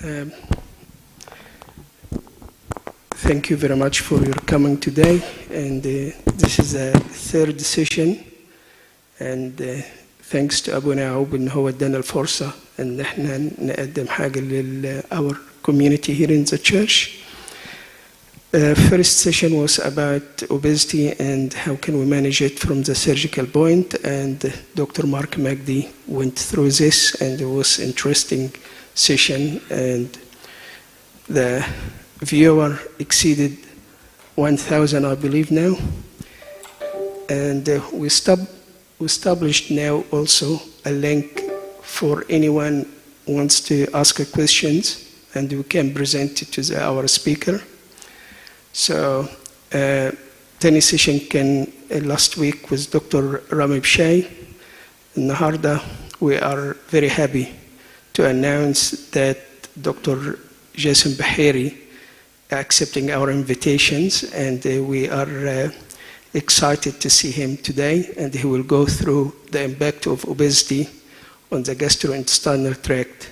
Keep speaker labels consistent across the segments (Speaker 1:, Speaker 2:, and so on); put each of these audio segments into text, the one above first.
Speaker 1: Um, Thank you very much for your coming today, and this is the third session, and thanks to أبونا يعقوب إن هو ادانا الفرصة إن احنا نقدم حاجة our community here in the church. First session was about obesity and how can we manage it from the surgical point, and Dr. Mark Magdi went through this, and it was an interesting session, and the viewer exceeded 1,000, I believe now, and we established now also a link for anyone who wants to ask a questions, and we can present it to our speaker. So, تاني session كان last week with Dr. Rami Bshay. النهارده we are very happy to announce that Dr. Jason Behary accepting our invitations, and we are excited to see him today, and he will go through the impact of obesity on the gastrointestinal tract.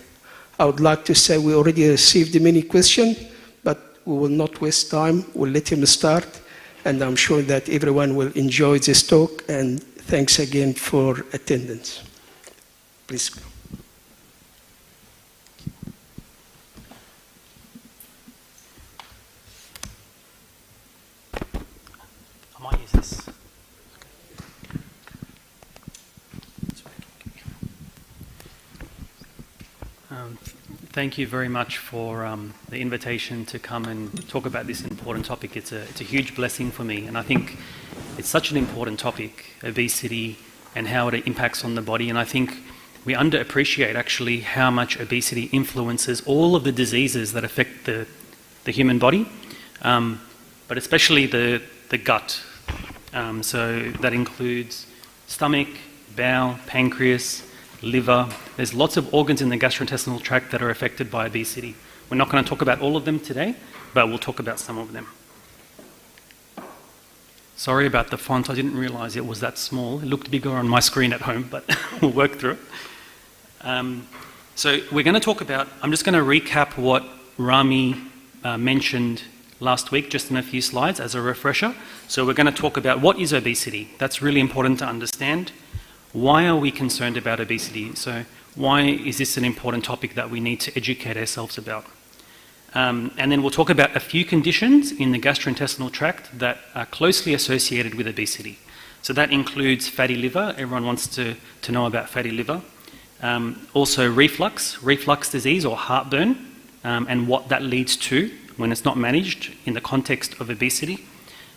Speaker 1: I would like to say we already received many questions, but we will not waste time. We'll let him start, and I'm sure that everyone will enjoy this talk, and thanks again for attendance. Please.
Speaker 2: Thank you very much for the invitation to come and talk about this important topic. It's a huge blessing for me, and I think it's such an important topic, obesity and how it impacts on the body. And I think we underappreciate actually how much obesity influences all of the diseases that affect the human body, but especially the gut. So that includes stomach, bowel, pancreas, liver. There's lots of organs in the gastrointestinal tract that are affected by obesity. We're not going to talk about all of them today, but we'll talk about some of them. Sorry about the font. I didn't realize it was that small. It looked bigger on my screen at home, but we'll work through it. So we're going to talk about, I'm just going to recap what Rami mentioned last week, just in a few slides as a refresher. So we're going to talk about what is obesity. That's really important to understand. Why are we concerned about obesity? So why is this an important topic that we need to educate ourselves about? And then we'll talk about a few conditions in the gastrointestinal tract that are closely associated with obesity. So that includes fatty liver. Everyone wants to know about fatty liver. Also reflux disease or heartburn, and what that leads to when it's not managed in the context of obesity.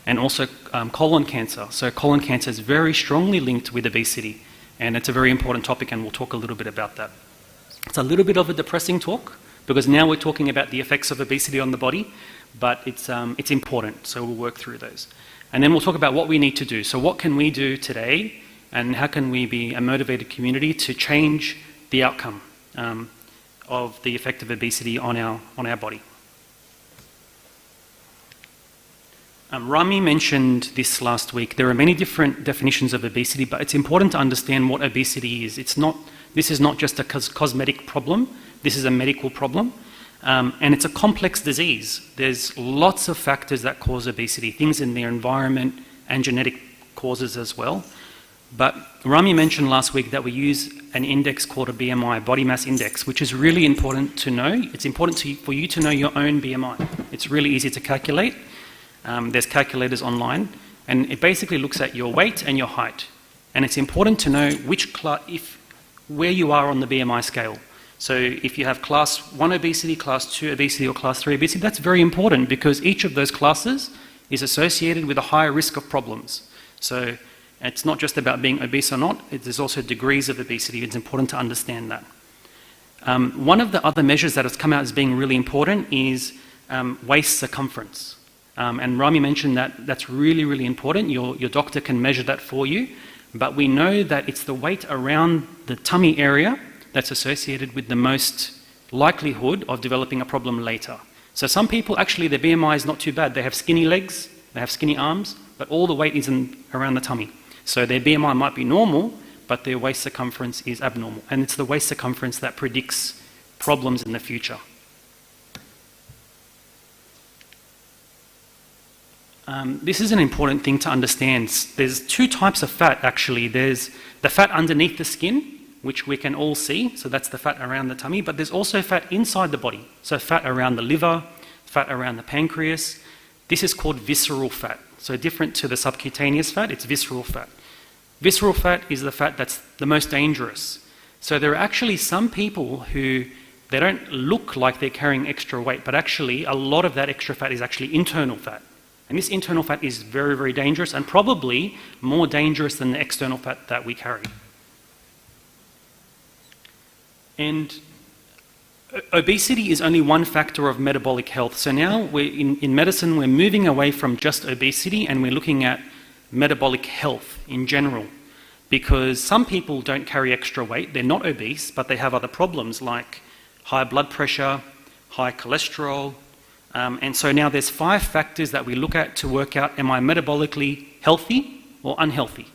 Speaker 2: And also colon cancer. So colon cancer is very strongly linked with obesity, and it's a very important topic, and we'll talk a little bit about that. It's a little bit of a depressing talk, because now we're talking about the effects of obesity on the body, but it's important, so we'll work through those. And then we'll talk about what we need to do. So what can we do today, and how can we be a motivated community to change the outcome of the effect of obesity on our body. Rami mentioned this last week. There are many different definitions of obesity, but it's important to understand what obesity is. This is not just a cosmetic problem. This is a medical problem, and it's a complex disease. There's lots of factors that cause obesity, things in their environment and genetic causes as well. But Rami mentioned last week that we use an index called a BMI, body mass index, which is really important to know. It's important for you to know your own BMI. It's really easy to calculate. There's calculators online, and it basically looks at your weight and your height. And it's important to know where you are on the BMI scale. So if you have class 1 obesity, class 2 obesity, or class 3 obesity, that's very important, because each of those classes is associated with a higher risk of problems. So it's not just about being obese or not, there's also degrees of obesity. It's important to understand that. One of the other measures that has come out as being really important is waist circumference. And Rami mentioned that that's really, really important. Your doctor can measure that for you, but we know that it's the weight around the tummy area that's associated with the most likelihood of developing a problem later. So some people, actually, their BMI is not too bad. They have skinny legs, they have skinny arms, but all the weight is around the tummy. So their BMI might be normal, but their waist circumference is abnormal. And it's the waist circumference that predicts problems in the future. this is an important thing to understand. There's two types of fat, actually. There's the fat underneath the skin, which we can all see, so that's the fat around the tummy, but there's also fat inside the body, so fat around the liver, fat around the pancreas. This is called visceral fat. So different to the subcutaneous fat, it's visceral fat. Visceral fat is the fat that's the most dangerous. So there are actually some people who, they don't look like they're carrying extra weight, but actually a lot of that extra fat is actually internal fat. And this internal fat is very, very dangerous and probably more dangerous than the external fat that we carry. And obesity is only one factor of metabolic health. So now in medicine, we're moving away from just obesity and we're looking at metabolic health in general. Because some people don't carry extra weight, they're not obese, but they have other problems like high blood pressure, high cholesterol. And so now there's 5 factors that we look at to work out, am I metabolically healthy or unhealthy?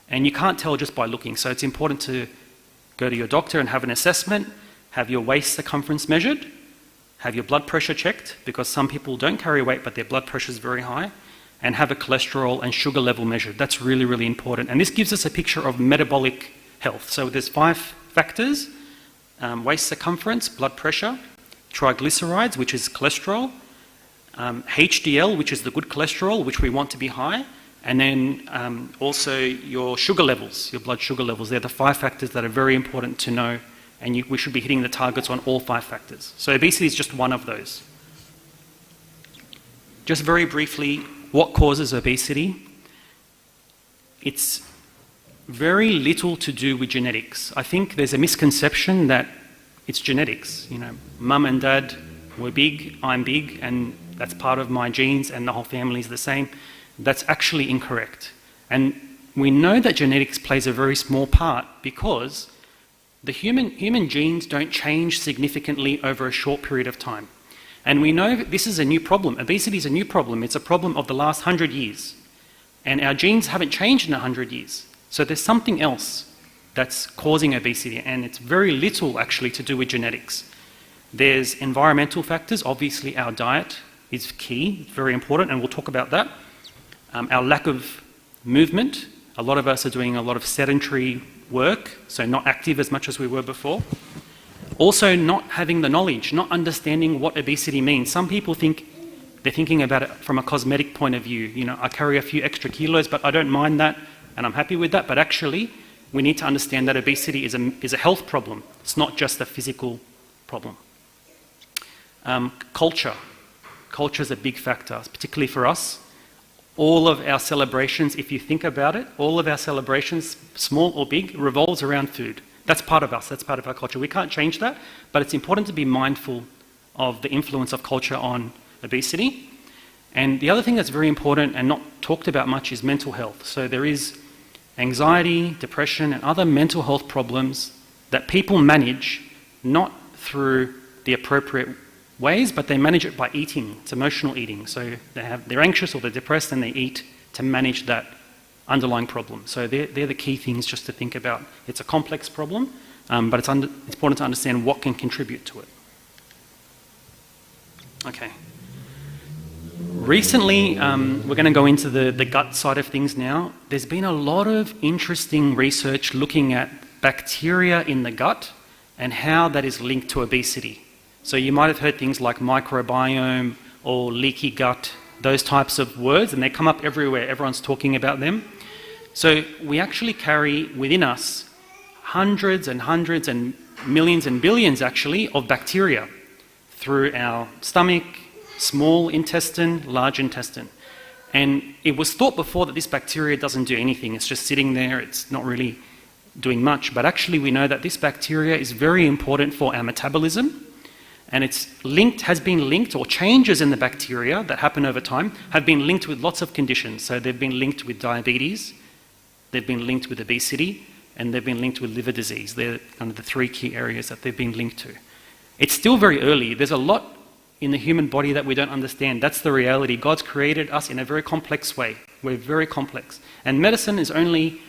Speaker 2: And you can't tell just by looking. So it's important to go to your doctor and have an assessment, have your waist circumference measured, have your blood pressure checked, because some people don't carry weight but their blood pressure is very high, and have a cholesterol and sugar level measured. That's really, really important. And this gives us a picture of metabolic health. So there's 5 factors: waist circumference, blood pressure, triglycerides, which is cholesterol, HDL, which is the good cholesterol, which we want to be high, and then also your sugar levels, your blood sugar levels. They're the 5 factors that are very important to know, and we should be hitting the targets on all 5 factors. So obesity is just one of those. Just very briefly, what causes obesity? It's very little to do with genetics. I think there's a misconception that it's genetics. You know, mum and dad were big, I'm big, and that's part of my genes and the whole family is the same. That's actually incorrect. And we know that genetics plays a very small part because the human genes don't change significantly over a short period of time. And we know that this is a new problem. Obesity is a new problem. It's a problem of the last 100 years. And our genes haven't changed in 100 years. So there's something else that's causing obesity, and it's very little actually to do with genetics. There's environmental factors. Obviously our diet is key, very important, and we'll talk about that. Our lack of movement. A lot of us are doing a lot of sedentary work, so not active as much as we were before. Also not having the knowledge, not understanding what obesity means. Some people think they're thinking about it from a cosmetic point of view. You know, I carry a few extra kilos, but I don't mind that, and I'm happy with that. But actually, we need to understand that obesity is a health problem. It's not just a physical problem. Culture. Culture is a big factor, particularly for us. All of our celebrations, if you think about it, all of our celebrations, small or big, revolves around food. That's part of us, that's part of our culture. We can't change that, but it's important to be mindful of the influence of culture on obesity. And the other thing that's very important and not talked about much is mental health. So there is anxiety, depression, and other mental health problems that people manage not through the appropriate ways, but they manage it by eating. It's emotional eating. So they're anxious or they're depressed and they eat to manage that underlying problem. So they're the key things just to think about. It's a complex problem, but it's important to understand what can contribute to it. Okay. Recently, we're going to go into the gut side of things now. There's been a lot of interesting research looking at bacteria in the gut and how that is linked to obesity. So you might have heard things like microbiome or leaky gut, those types of words, and they come up everywhere. Everyone's talking about them. So we actually carry within us hundreds and hundreds and millions and billions actually of bacteria through our stomach, small intestine, large intestine. And it was thought before that this bacteria doesn't do anything. It's just sitting there. It's not really doing much. But actually we know that this bacteria is very important for our metabolism. And has been linked, or changes in the bacteria that happen over time have been linked with lots of conditions. So they've been linked with diabetes, they've been linked with obesity, and they've been linked with liver disease. They're kind of the 3 key areas that they've been linked to. It's still very early. There's a lot in the human body that we don't understand. That's the reality. God's created us in a very complex way. We're very complex. And medicine is only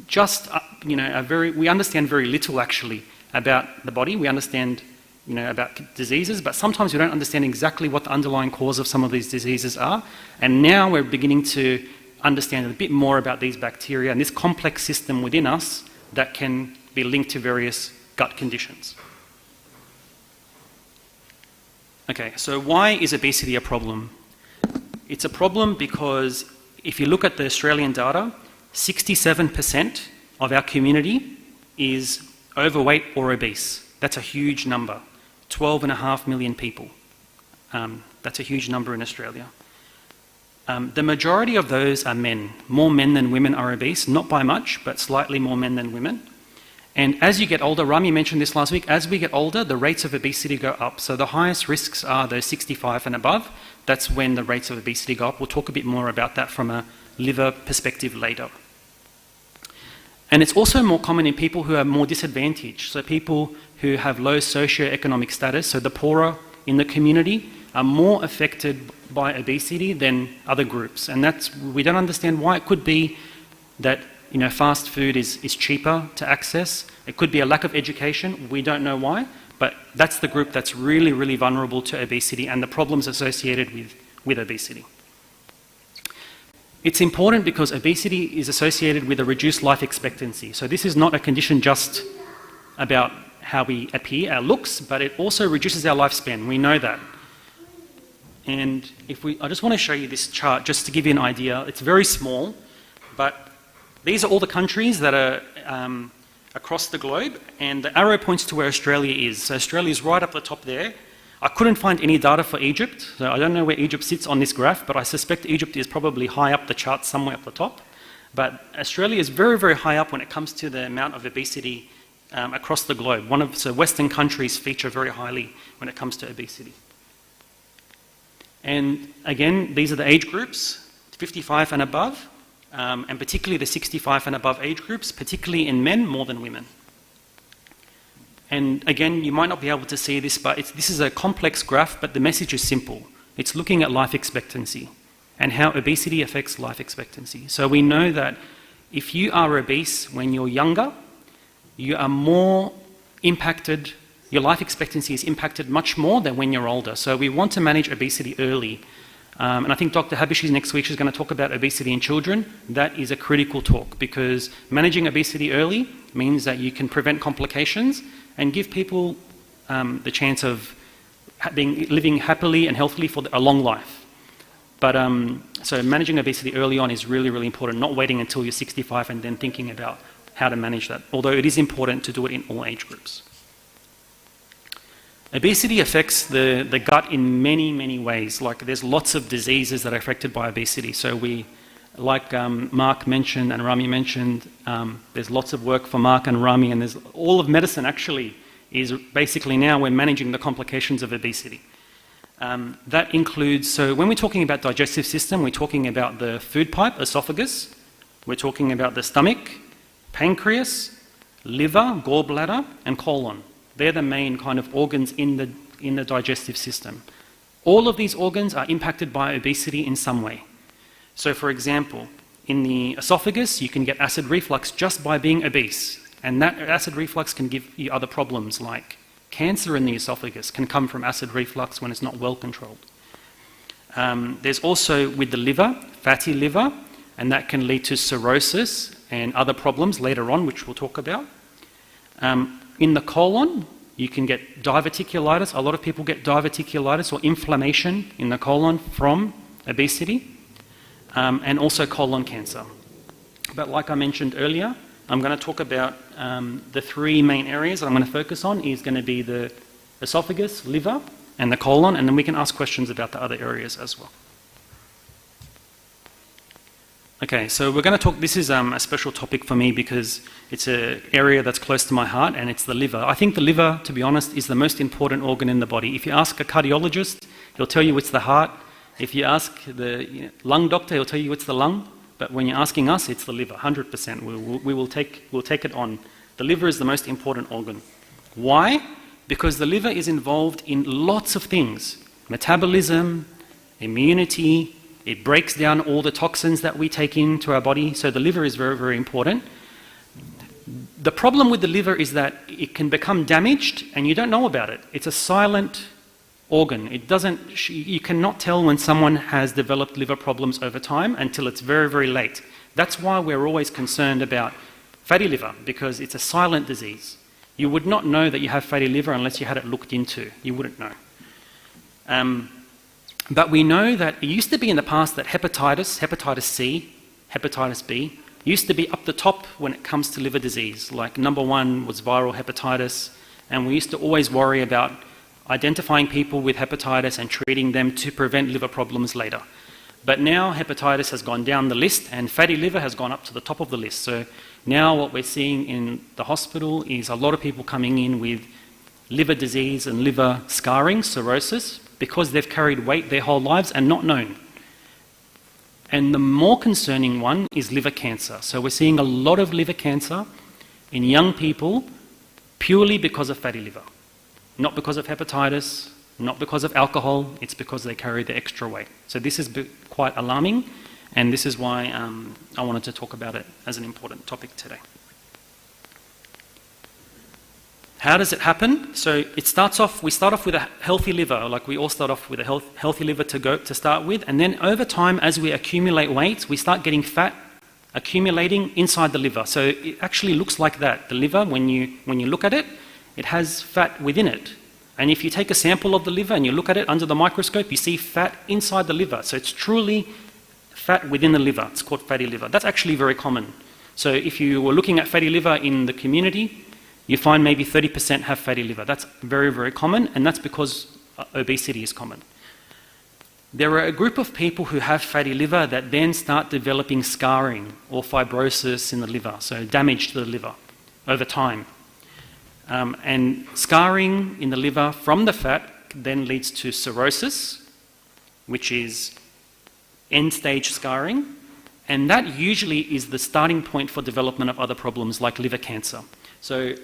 Speaker 2: just, we understand very little actually about the body. We understand about diseases, but sometimes we don't understand exactly what the underlying cause of some of these diseases are. And now we're beginning to understand a bit more about these bacteria and this complex system within us that can be linked to various gut conditions. Okay, so why is obesity a problem? It's a problem because if you look at the Australian data, 67% of our community is overweight or obese. That's a huge number. 12.5 million people. That's a huge number in Australia. The majority of those are men. More men than women are obese, not by much, but slightly more men than women. And as you get older, Rami mentioned this last week, as we get older, the rates of obesity go up. So the highest risks are those 65 and above. That's when the rates of obesity go up. We'll talk a bit more about that from a liver perspective later. And it's also more common in people who are more disadvantaged. So people who have low socioeconomic status, so the poorer in the community, are more affected by obesity than other groups. And we don't understand why. It could be that fast food is cheaper to access. It could be a lack of education. We don't know why. But that's the group that's really, really vulnerable to obesity and the problems associated with obesity. It's important because obesity is associated with a reduced life expectancy. So this is not a condition just about how we appear, our looks, but it also reduces our lifespan. We know that. And I just want to show you this chart just to give you an idea. It's very small, but these are all the countries that are across the globe, and the arrow points to where Australia is. So Australia is right up the top there. I couldn't find any data for Egypt, so I don't know where Egypt sits on this graph, but I suspect Egypt is probably high up the chart, somewhere up the top. But Australia is very, very high up when it comes to the amount of obesity across the globe. So Western countries feature very highly when it comes to obesity. And again, these are the age groups, 55 and above, and particularly the 65 and above age groups, particularly in men more than women. And again, you might not be able to see this, but this is a complex graph, but the message is simple. It's looking at life expectancy and how obesity affects life expectancy. So we know that if you are obese when you're younger, you are more impacted, your life expectancy is impacted much more than when you're older. So we want to manage obesity early. And I think Dr. Habishi next week is going to talk about obesity in children. That is a critical talk because managing obesity early means that you can prevent complications and give people the chance of living happily and healthily for a long life. But so managing obesity early on is really, really important, not waiting until you're 65 and then thinking about how to manage that, although it is important to do it in all age groups. Obesity affects the gut in many, many ways. Like there's lots of diseases that are affected by obesity. So like Mark mentioned and Rami mentioned, there's lots of work for Mark and Rami, and there's all of medicine actually is basically now we're managing the complications of obesity. That includes, so when we're talking about digestive system, we're talking about the food pipe, esophagus, we're talking about the stomach, pancreas, liver, gallbladder, and colon. They're the main kind of organs in the digestive system. All of these organs are impacted by obesity in some way. So for example, in the esophagus, you can get acid reflux just by being obese. And that acid reflux can give you other problems like cancer in the esophagus can come from acid reflux when it's not well controlled. There's also with the liver, fatty liver, and that can lead to cirrhosis and other problems later on, which we'll talk about. In the colon, you can get diverticulitis. A lot of people get diverticulitis or inflammation in the colon from obesity, and also colon cancer. But like I mentioned earlier, I'm going to talk about the three main areas that I'm going to focus on is going to be the esophagus, liver, and the colon, and then we can ask questions about the other areas as well. Okay, so we're going to talk, this is a special topic for me because it's an area that's close to my heart, and it's the liver. I think the liver, to be honest, is the most important organ in the body. If you ask a cardiologist, he'll tell you it's the heart. If you ask the lung doctor, he'll tell you it's the lung. But when you're asking us, it's the liver, 100%. We'll take it on. The liver is the most important organ. Why? Because the liver is involved in lots of things. Metabolism, immunity, it breaks down all the toxins that we take into our body. So the liver is very, very important. The problem with the liver is that it can become damaged and you don't know about it. It's a silent organ. You cannot tell when someone has developed liver problems over time until it's very, very late. That's why we're always concerned about fatty liver, because it's a silent disease. You would not know that you have fatty liver unless you had it looked into. You wouldn't know. But we know that it used to be in the past that hepatitis C, hepatitis B, used to be up the top when it comes to liver disease. Like number one was viral hepatitis, and we used to always worry about identifying people with hepatitis and treating them to prevent liver problems later. But now hepatitis has gone down the list and fatty liver has gone up to the top of the list. So now what we're seeing in the hospital is a lot of people coming in with liver disease and liver scarring, cirrhosis, because they've carried weight their whole lives and not known. And the more concerning one is liver cancer. So we're seeing a lot of liver cancer in young people purely because of fatty liver. Not because of hepatitis, not because of alcohol, it's because they carry the extra weight. So this is quite alarming, and this is why I wanted to talk about it as an important topic today. How does it happen? So we start off with a healthy liver, like we all start off with a healthy liver to start with, and then over time, as we accumulate weight, we start getting fat accumulating inside the liver. So it actually looks like that. The liver, when you look at it, it has fat within it. And if you take a sample of the liver and you look at it under the microscope, you see fat inside the liver. So it's truly fat within the liver. It's called fatty liver. That's actually very common. So if you were looking at fatty liver in the community, you find maybe 30% have fatty liver. That's very, very common, and that's because obesity is common. There are a group of people who have fatty liver that then start developing scarring or fibrosis in the liver, so damage to the liver over time. And scarring in the liver from the fat then leads to cirrhosis, which is end-stage scarring, and that usually is the starting point for development of other problems like liver cancer. So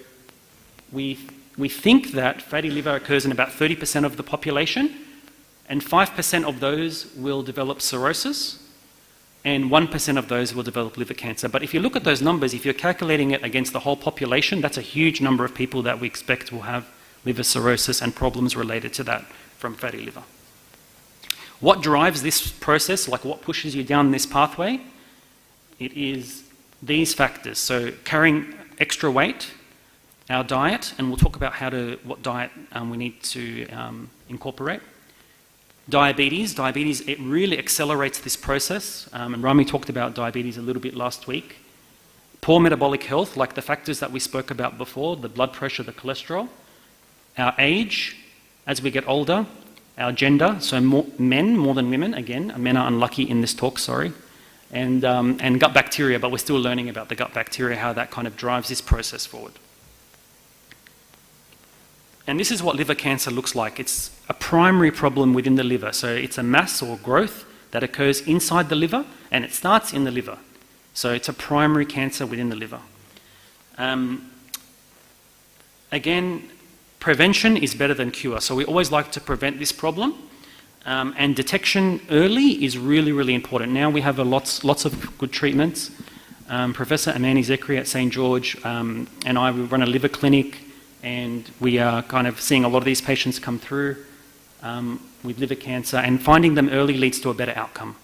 Speaker 2: we think that fatty liver occurs in about 30% of the population, and 5% of those will develop cirrhosis, and 1% of those will develop liver cancer. But if you look at those numbers, if you're calculating it against the whole population, that's a huge number of people that we expect will have liver cirrhosis and problems related to that from fatty liver. What drives this process, like what pushes you down this pathway? It is these factors. So carrying extra weight, our diet, and we'll talk about what diet we need to incorporate. Diabetes, it really accelerates this process, and Rami talked about diabetes a little bit last week. Poor metabolic health, like the factors that we spoke about before, the blood pressure, the cholesterol. Our age, as we get older. Our gender, so men more than women, again, men are unlucky in this talk, sorry. And gut bacteria, but we're still learning about the gut bacteria, how that kind of drives this process forward. And this is what liver cancer looks like. It's a primary problem within the liver. So it's a mass or growth that occurs inside the liver, and it starts in the liver. So it's a primary cancer within the liver. Again, prevention is better than cure. So we always like to prevent this problem. And detection early is really, really important. Now we have lots of good treatments. Professor Amani Zekri at St. George and I, we run a liver clinic, and we are kind of seeing a lot of these patients come through with liver cancer, and finding them early leads to a better outcome.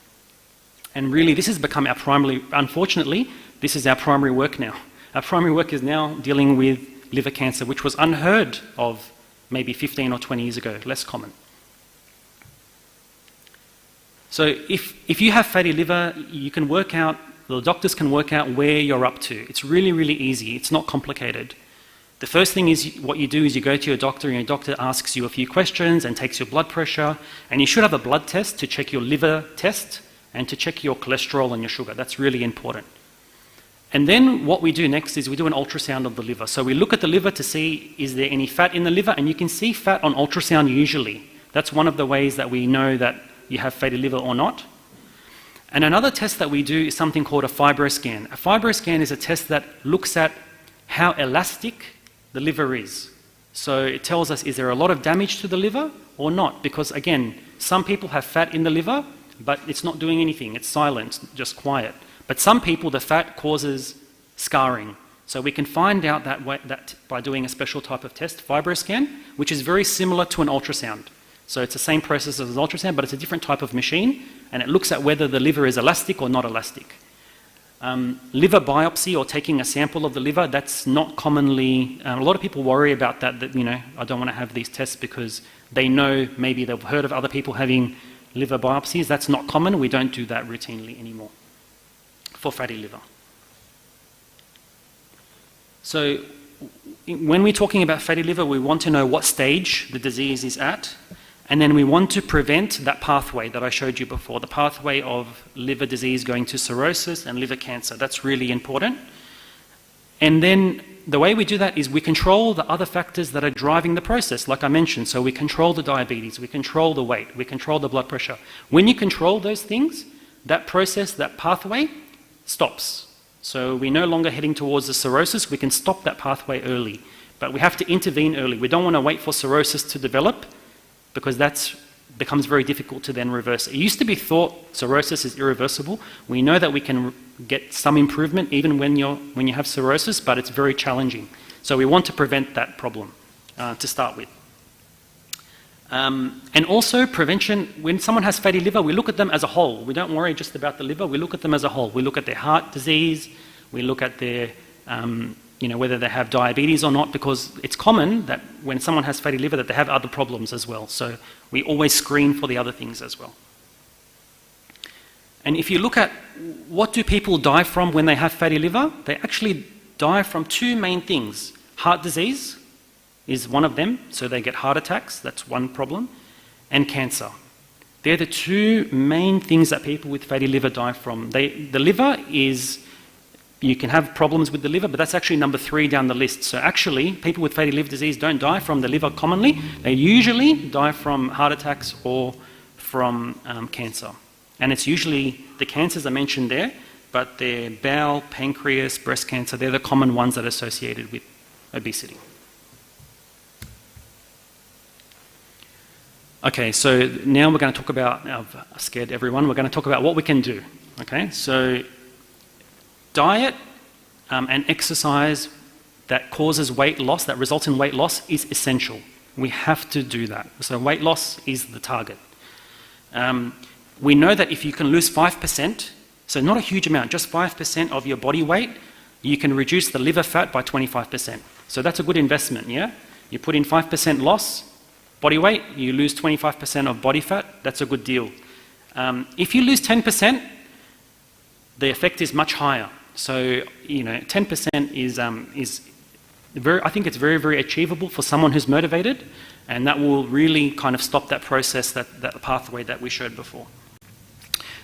Speaker 2: And really, this has become unfortunately, this is our primary work now. Our primary work is now dealing with liver cancer, which was unheard of maybe 15 or 20 years ago, less common. So if you have fatty liver, you can work out, the doctors can work out where you're up to. It's really, really easy. It's not complicated. The first thing is what you do is you go to your doctor, and your doctor asks you a few questions and takes your blood pressure, and you should have a blood test to check your liver test and to check your cholesterol and your sugar. That's really important. And then what we do next is we do an ultrasound of the liver. So we look at the liver to see, is there any fat in the liver? And you can see fat on ultrasound usually. That's one of the ways that we know that you have fatty liver or not. And another test that we do is something called a fibroscan. A fibroscan is a test that looks at how elastic the liver is. So it tells us, is there a lot of damage to the liver or not? Because again, some people have fat in the liver, but it's not doing anything. It's silent, just quiet. But some people, the fat causes scarring. So we can find out that by doing a special type of test, fibroscan, which is very similar to an ultrasound. So it's the same process as an ultrasound, but it's a different type of machine, and it looks at whether the liver is elastic or not elastic. Liver biopsy, or taking a sample of the liver, that's not commonly, a lot of people worry about that, I don't want to have these tests because they know, maybe they've heard of other people having liver biopsies. That's not common. We don't do that routinely anymore for fatty liver. So when we're talking about fatty liver, we want to know what stage the disease is at, and then we want to prevent that pathway that I showed you before, the pathway of liver disease going to cirrhosis and liver cancer. That's really important. And then the way we do that is we control the other factors that are driving the process, like I mentioned. So we control the diabetes, we control the weight, we control the blood pressure. When you control those things, that process, that pathway stops. So we're no longer heading towards the cirrhosis. We can stop that pathway early, but we have to intervene early. We don't want to wait for cirrhosis to develop, because that becomes very difficult to then reverse. It used to be thought cirrhosis is irreversible. We know that we can get some improvement even when you have cirrhosis, but it's very challenging. So we want to prevent that problem to start with. And also prevention, when someone has fatty liver, we look at them as a whole. We don't worry just about the liver, we look at them as a whole. We look at their heart disease, we look at their, whether they have diabetes or not, because it's common that when someone has fatty liver that they have other problems as well. So we always screen for the other things as well. And if you look at what do people die from when they have fatty liver, they actually die from two main things. Heart disease is one of them, so they get heart attacks, that's one problem, and cancer. They're the two main things that people with fatty liver die from. The liver is, you can have problems with the liver, but that's actually number 3 down the list. So actually, people with fatty liver disease don't die from the liver commonly. They usually die from heart attacks or from cancer. And it's usually, the cancers are mentioned there, but they're bowel, pancreas, breast cancer, they're the common ones that are associated with obesity. Okay, so now we're going to talk about, I've scared everyone, we're going to talk about what we can do. Okay, so diet and exercise that causes weight loss, that results in weight loss, is essential. We have to do that. So weight loss is the target. We know that if you can lose 5%, so not a huge amount, just 5% of your body weight, you can reduce the liver fat by 25%. So that's a good investment, yeah? You put in 5% loss, body weight, you lose 25% of body fat, that's a good deal. If you lose 10%, the effect is much higher. So, 10% is very, I think it's very, very achievable for someone who's motivated, and that will really kind of stop that process, that pathway that we showed before.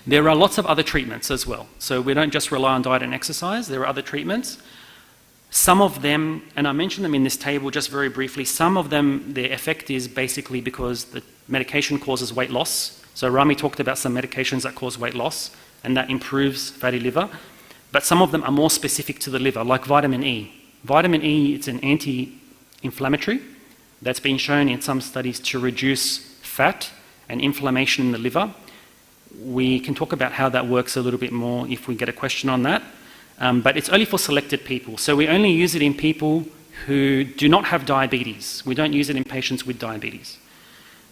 Speaker 2: There are lots of other treatments as well. So we don't just rely on diet and exercise, there are other treatments. Some of them, and I mentioned them in this table just very briefly, some of them, their effect is basically because the medication causes weight loss. So Rami talked about some medications that cause weight loss, and that improves fatty liver. But some of them are more specific to the liver, like vitamin E. Vitamin E, it's an anti-inflammatory that's been shown in some studies to reduce fat and inflammation in the liver. We can talk about how that works a little bit more if we get a question on that. But it's only for selected people. So we only use it in people who do not have diabetes. We don't use it in patients with diabetes.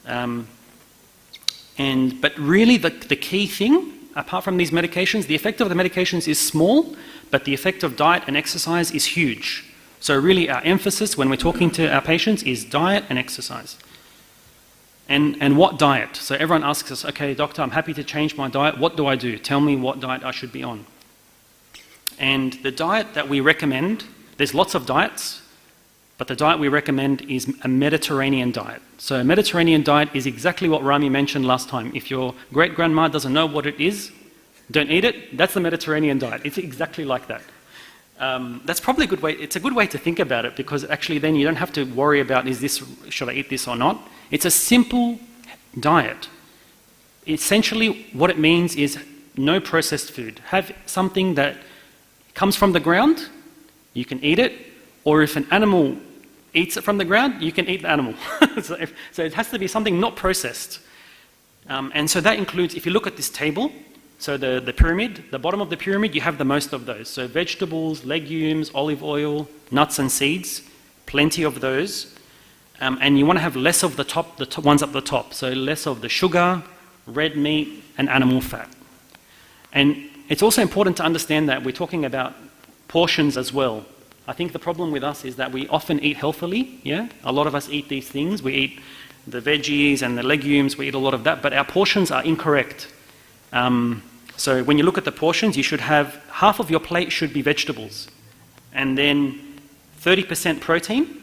Speaker 2: But really the key thing, apart from these medications, the effect of the medications is small, but the effect of diet and exercise is huge. So really our emphasis when we're talking to our patients is diet and exercise. And what diet? So everyone asks us, okay, doctor, I'm happy to change my diet. What do I do? Tell me what diet I should be on. And the diet that we recommend, there's lots of diets, but the diet we recommend is a Mediterranean diet. So a Mediterranean diet is exactly what Rami mentioned last time. If your great-grandma doesn't know what it is, don't eat it. That's the Mediterranean diet. It's exactly like that. That's probably a good way. It's a good way to think about it, because actually then you don't have to worry about, should I eat this or not? It's a simple diet. Essentially what it means is no processed food. Have something that comes from the ground, you can eat it, or if an animal eats it from the ground, you can eat the animal. So it has to be something not processed. And so that includes, if you look at this table, So the pyramid, the bottom of the pyramid, you have the most of those. So vegetables, legumes, olive oil, nuts and seeds, plenty of those. And you want to have less of the ones at the top. So less of the sugar, red meat, and animal fat. And it's also important to understand that we're talking about portions as well. I think the problem with us is that we often eat healthily, yeah? A lot of us eat these things. We eat the veggies and the legumes, we eat a lot of that, but our portions are incorrect. So when you look at the portions, you should have half of your plate should be vegetables, and then 30% protein,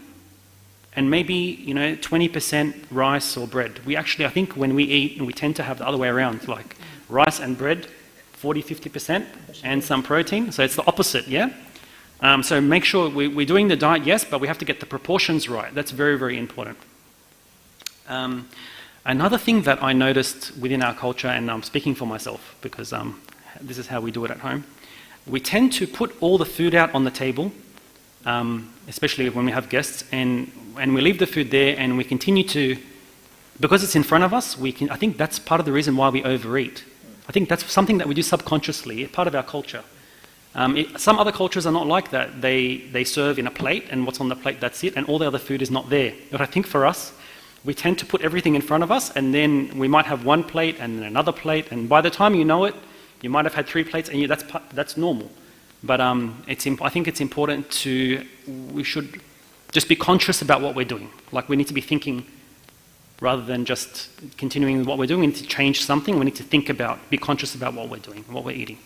Speaker 2: and maybe 20% rice or bread. We actually, I think when we eat, we tend to have the other way around, like rice and bread, 40-50%, and some protein. So it's the opposite, yeah? So make sure we're doing the diet, yes, but we have to get the proportions right. That's very, very important. Another thing that I noticed within our culture, and I'm speaking for myself because this is how we do it at home, we tend to put all the food out on the table, especially when we have guests, and we leave the food there and we continue to, because it's in front of us, I think that's part of the reason why we overeat. I think that's something that we do subconsciously, part of our culture. Some other cultures are not like that. They serve in a plate, and what's on the plate, that's it, and all the other food is not there. But I think for us, we tend to put everything in front of us, and then we might have one plate and then another plate, and by the time you know it, you might have had 3 plates, and that's normal. But I think it's important we should just be conscious about what we're doing. Like, we need to be thinking, rather than just continuing with what we're doing, we need to change something. We need to be conscious about what we're doing, what we're eating.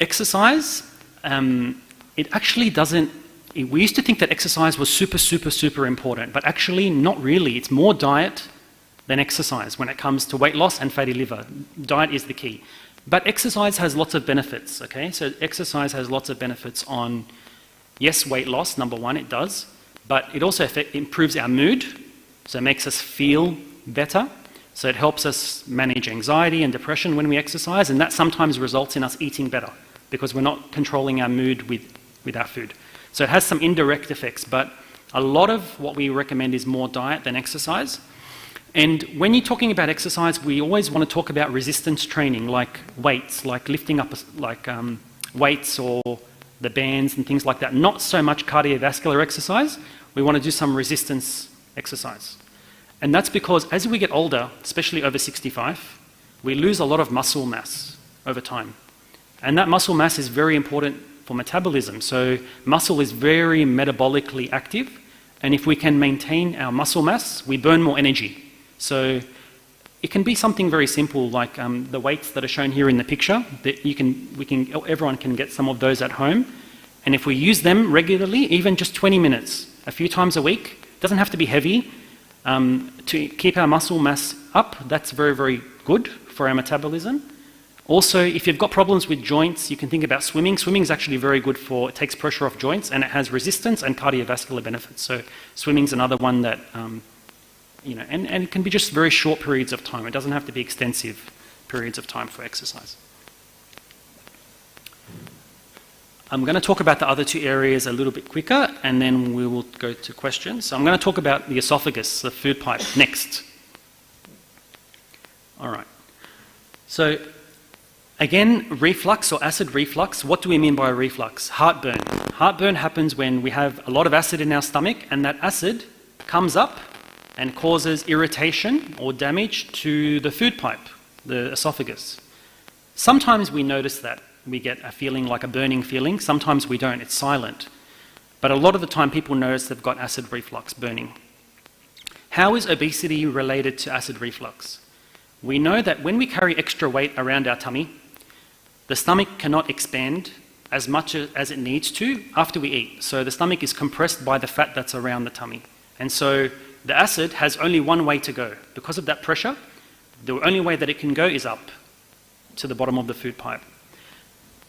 Speaker 2: Exercise, it actually doesn't. We used to think that exercise was super, super, super important, but actually not really. It's more diet than exercise when it comes to weight loss and fatty liver. Diet is the key. But exercise has lots of benefits, okay? So exercise has lots of benefits on, yes, weight loss, number one, it does, but it also improves our mood, so it makes us feel better. So it helps us manage anxiety and depression when we exercise, and that sometimes results in us eating better because we're not controlling our mood with our food. So it has some indirect effects, but a lot of what we recommend is more diet than exercise. And when you're talking about exercise, we always want to talk about resistance training, like weights, like lifting up weights or the bands and things like that. Not so much cardiovascular exercise. We want to do some resistance exercise. And that's because as we get older, especially over 65, we lose a lot of muscle mass over time. And that muscle mass is very important for metabolism. So muscle is very metabolically active, and if we can maintain our muscle mass, we burn more energy. So it can be something very simple, like the weights that are shown here in the picture. That everyone can get some of those at home, and if we use them regularly, even just 20 minutes, a few times a week, doesn't have to be heavy, to keep our muscle mass up. That's very, very good for our metabolism. Also, if you've got problems with joints, you can think about swimming. Swimming is actually very good it takes pressure off joints, and it has resistance and cardiovascular benefits. So swimming is another one that, and it can be just very short periods of time. It doesn't have to be extensive periods of time for exercise. I'm going to talk about the other 2 areas a little bit quicker, and then we will go to questions. So I'm going to talk about the esophagus, the food pipe, next. All right. So again, reflux or acid reflux. What do we mean by reflux? Heartburn. Heartburn happens when we have a lot of acid in our stomach, and that acid comes up and causes irritation or damage to the food pipe, the esophagus. Sometimes we notice that. We get a feeling like a burning feeling. Sometimes we don't. It's silent. But a lot of the time people notice they've got acid reflux, burning. How is obesity related to acid reflux? We know that when we carry extra weight around our tummy, the stomach cannot expand as much as it needs to after we eat. So the stomach is compressed by the fat that's around the tummy. And so the acid has only one way to go. Because of that pressure, the only way that it can go is up to the bottom of the food pipe.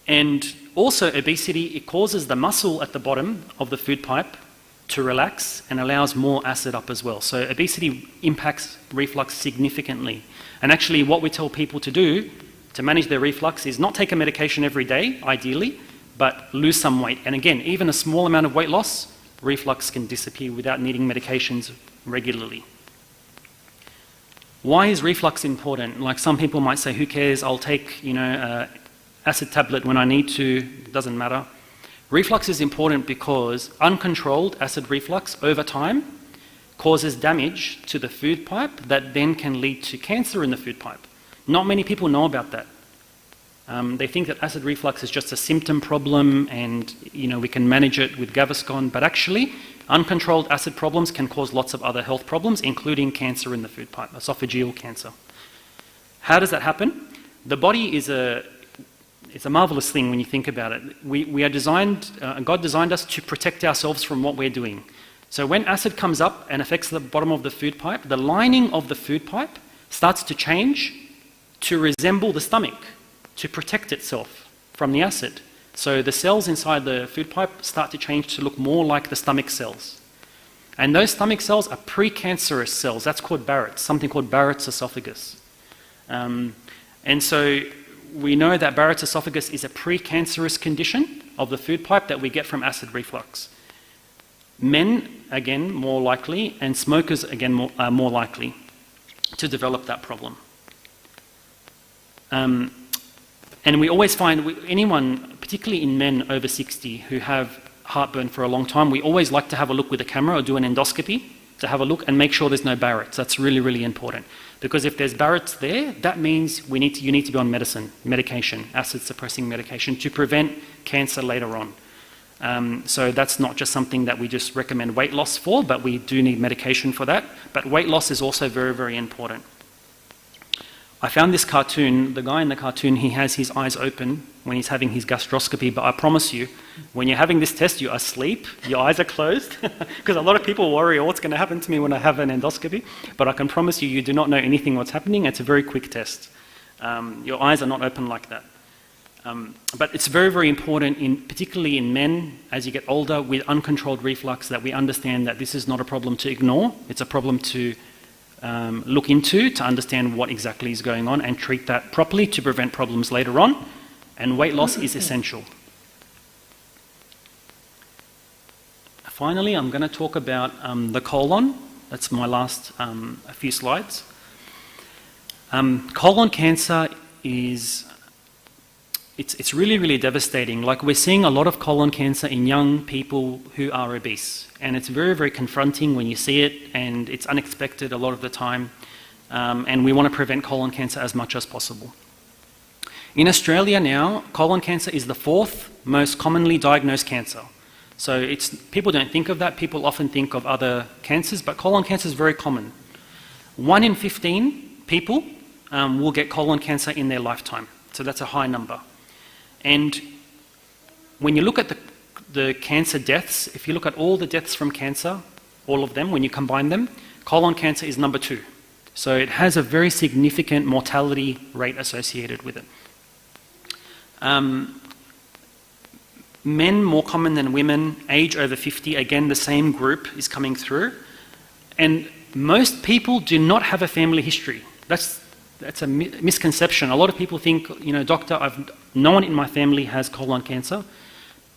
Speaker 2: And also obesity, it causes the muscle at the bottom of the food pipe to relax and allows more acid up as well. So obesity impacts reflux significantly. And actually what we tell people to do to manage their reflux is not take a medication every day, ideally, but lose some weight. And again, even a small amount of weight loss, reflux can disappear without needing medications regularly. Why is reflux important? Like some people might say, who cares, I'll take, acid tablet when I need to, it doesn't matter. Reflux is important because uncontrolled acid reflux over time causes damage to the food pipe that then can lead to cancer in the food pipe. Not many people know about that. They think that acid reflux is just a symptom problem and we can manage it with Gaviscon, but actually uncontrolled acid problems can cause lots of other health problems, including cancer in the food pipe, esophageal cancer. How does that happen? The body is it's a marvelous thing when you think about it. We are designed, God designed us to protect ourselves from what we're doing. So when acid comes up and affects the bottom of the food pipe, the lining of the food pipe starts to change to resemble the stomach, to protect itself from the acid. So the cells inside the food pipe start to change to look more like the stomach cells. And those stomach cells are precancerous cells. That's called Barrett's, something called Barrett's esophagus. And so we know that Barrett's esophagus is a precancerous condition of the food pipe that we get from acid reflux. Men, again, more likely, and smokers, again, are more likely to develop that problem. And we always find anyone, particularly in men over 60 who have heartburn for a long time, we always like to have a look with a camera or do an endoscopy to have a look and make sure there's no Barrett's. That's really, really important. Because if there's Barrett's there, that means you need to be on medication, acid-suppressing medication, to prevent cancer later on. So that's not just something that we just recommend weight loss for, but we do need medication for that. But weight loss is also very, very important. I found this cartoon. The guy in the cartoon, he has his eyes open when he's having his gastroscopy, but I promise you, when you're having this test, you're asleep, your eyes are closed, because a lot of people worry, what's going to happen to me when I have an endoscopy? But I can promise you, you do not know anything what's happening. It's a very quick test. Your eyes are not open like that. But it's very, very important, particularly in men, as you get older, with uncontrolled reflux, that we understand that this is not a problem to ignore. It's a problem to look into, to understand what exactly is going on and treat that properly to prevent problems later on. And weight loss is essential. Finally, I'm going to talk about the colon. That's my last few slides. Colon cancer is... It's really, really devastating. Like, we're seeing a lot of colon cancer in young people who are obese. And it's very, very confronting when you see it, and it's unexpected a lot of the time. And we want to prevent colon cancer as much as possible. In Australia now, colon cancer is the 4th most commonly diagnosed cancer. So people don't think of that. People often think of other cancers, but colon cancer is very common. 1 in 15 people will get colon cancer in their lifetime. So that's a high number. And when you look at the cancer deaths, if you look at all the deaths from cancer, all of them, when you combine them, colon cancer is number 2. So it has a very significant mortality rate associated with it. Men more common than women, age over 50, again the same group is coming through. And most people do not have a family history. That's a misconception. A lot of people think, doctor, no one in my family has colon cancer.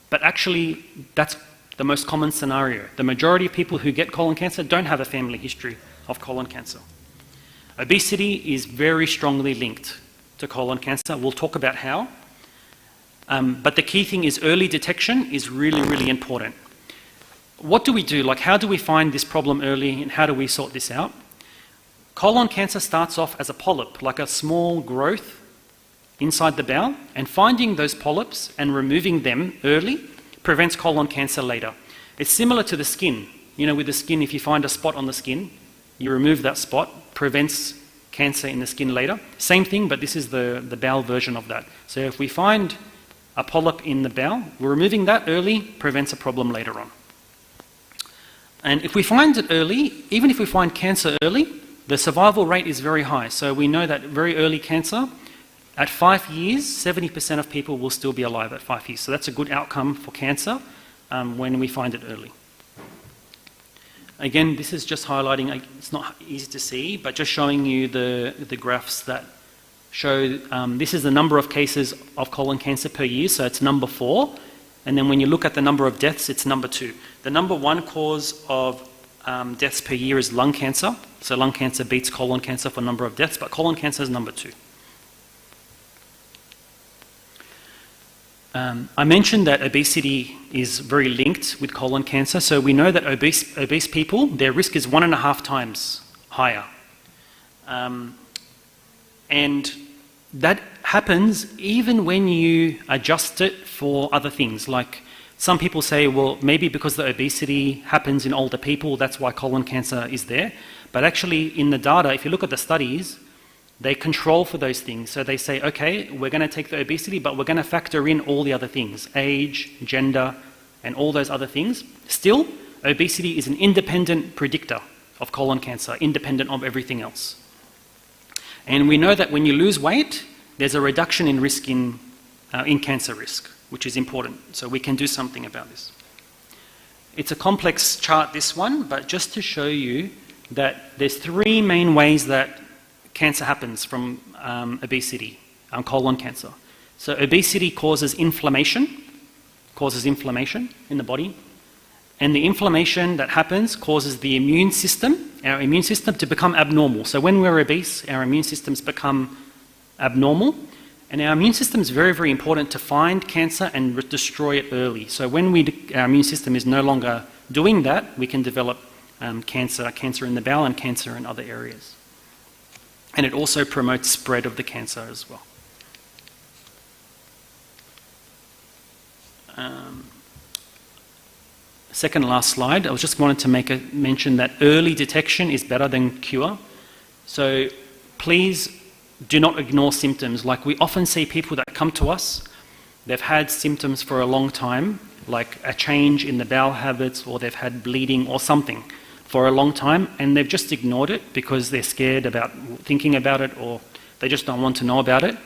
Speaker 2: But actually, that's the most common scenario. The majority of people who get colon cancer don't have a family history of colon cancer. Obesity is very strongly linked to colon cancer. We'll talk about how. But the key thing is early detection is really, really important. What do we do? Like, how do we find this problem early and how do we sort this out? Colon cancer starts off as a polyp, like a small growth inside the bowel, and finding those polyps and removing them early prevents colon cancer later. It's similar to the skin. With the skin, if you find a spot on the skin, you remove that spot, prevents cancer in the skin later. Same thing, but this is the bowel version of that. So if we find a polyp in the bowel, we're removing that early, prevents a problem later on. And if we find it early, even if we find cancer early, the survival rate is very high. So we know that very early cancer, at 5 years, 70% of people will still be alive at 5 years. So that's a good outcome for cancer when we find it early. Again, this is just highlighting, it's not easy to see, but just showing you the graphs that show, this is the number of cases of colon cancer per year, so it's number 4. And then when you look at the number of deaths, it's number 2. The number 1 cause of deaths per year is lung cancer. So lung cancer beats colon cancer for number of deaths, but colon cancer is number 2. I mentioned that obesity is very linked with colon cancer. So we know that obese people, their risk is 1.5 times higher. And that happens even when you adjust it for other things. Like some people say, well, maybe because the obesity happens in older people, that's why colon cancer is there. But actually in the data, if you look at the studies, they control for those things. So they say, okay, we're going to take the obesity, but we're going to factor in all the other things, age, gender, and all those other things. Still, obesity is an independent predictor of colon cancer, independent of everything else. And we know that when you lose weight, there's a reduction in risk in cancer risk, which is important. So we can do something about this. It's a complex chart, this one, but just to show you that there's 3 main ways that cancer happens from obesity, colon cancer. So obesity causes inflammation in the body. And the inflammation that happens causes the immune system, our immune system, to become abnormal. So when we're obese, our immune systems become abnormal. And our immune system is very, very important to find cancer and destroy it early. So when our immune system is no longer doing that, we can develop cancer in the bowel and cancer in other areas. And it also promotes spread of the cancer as well. Second last slide, I was just wanted to make a mention that early detection is better than cure. So please do not ignore symptoms. Like we often see people that come to us, they've had symptoms for a long time, like a change in the bowel habits, or they've had bleeding or something for a long time, and they've just ignored it because they're scared about thinking about it, or they just don't want to know about it.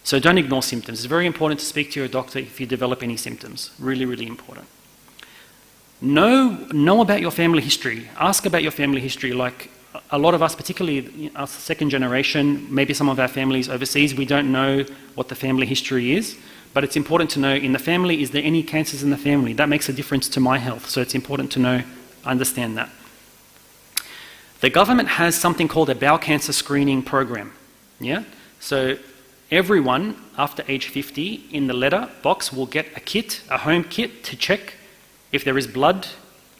Speaker 2: So don't ignore symptoms. It's very important to speak to your doctor if you develop any symptoms. Really, really important. Know about your family history. Ask about your family history. Like a lot of us, particularly us second generation, maybe some of our families overseas, we don't know what the family history is, but it's important to know in the family, is there any cancers in the family? That makes a difference to my health, so it's important to know, understand that. The government has something called a bowel cancer screening program. Yeah? So everyone after age 50 in the letter box will get a kit, a home kit, to check if there is blood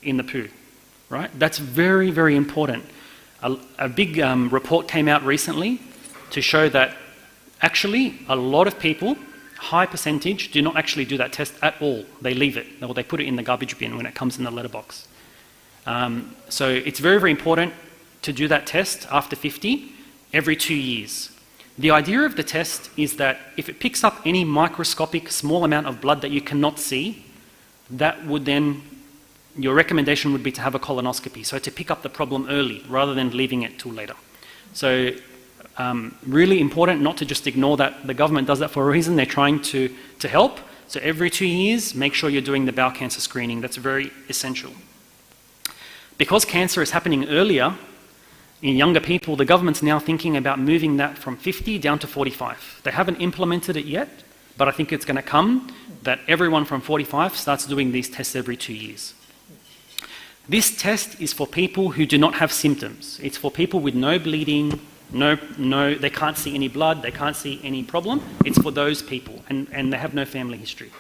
Speaker 2: in the poo. Right? That's very, very important. A big report came out recently to show that actually a lot of people, high percentage, do not actually do that test at all. They leave it, or they put it in the garbage bin when it comes in the letterbox. So it's very, very important to do that test after 50 every 2 years. The idea of the test is that if it picks up any microscopic small amount of blood that you cannot see, that would then, your recommendation would be to have a colonoscopy, so to pick up the problem early rather than leaving it till later. So really important not to just ignore that. The government does that for a reason. They're trying to help. So every 2 years, make sure you're doing the bowel cancer screening. That's very essential. Because cancer is happening earlier in younger people, the government's now thinking about moving that from 50 down to 45. They haven't implemented it yet, but I think it's going to come that everyone from 45 starts doing these tests every 2 years. This test is for people who do not have symptoms. It's for people with no bleeding, they can't see any blood, they can't see any problem. It's for those people, and they have no family history.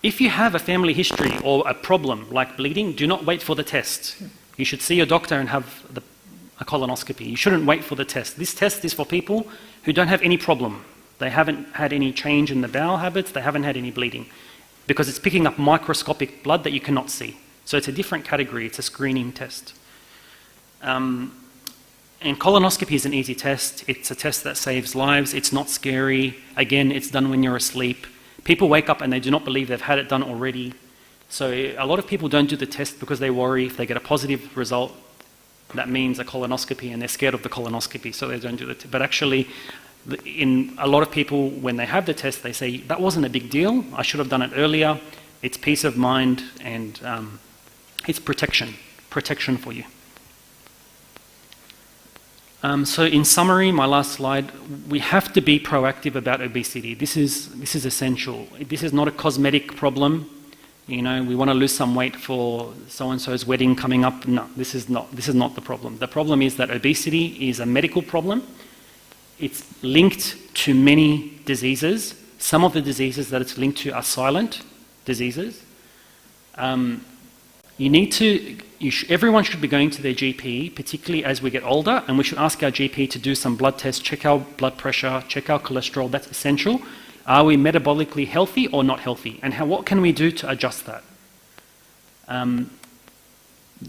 Speaker 2: If you have a family history or a problem like bleeding, do not wait for the test. You should see your doctor and have a colonoscopy. You shouldn't wait for the test. This test is for people who don't have any problem. They haven't had any change in the bowel habits, they haven't had any bleeding, because it's picking up microscopic blood that you cannot see. So it's a different category, it's a screening test. And colonoscopy is an easy test. It's a test that saves lives. It's not scary. Again, it's done when you're asleep. People wake up and they do not believe they've had it done already. So a lot of people don't do the test because they worry if they get a positive result, that means a colonoscopy, and they're scared of the colonoscopy, so they don't do it. But actually, in a lot of people, when they have the test, they say, that wasn't a big deal. I should have done it earlier. It's peace of mind, and it's protection for you. So in summary, my last slide, we have to be proactive about obesity. This is essential. This is not a cosmetic problem. You know, we want to lose some weight for so-and-so's wedding coming up. No, this is not the problem. The problem is that obesity is a medical problem. It's linked to many diseases. Some of the diseases that it's linked to are silent diseases. Everyone should be going to their GP, particularly as we get older, and we should ask our GP to do some blood tests, check our blood pressure, check our cholesterol. That's essential. Are we metabolically healthy or not healthy? And what can we do to adjust that?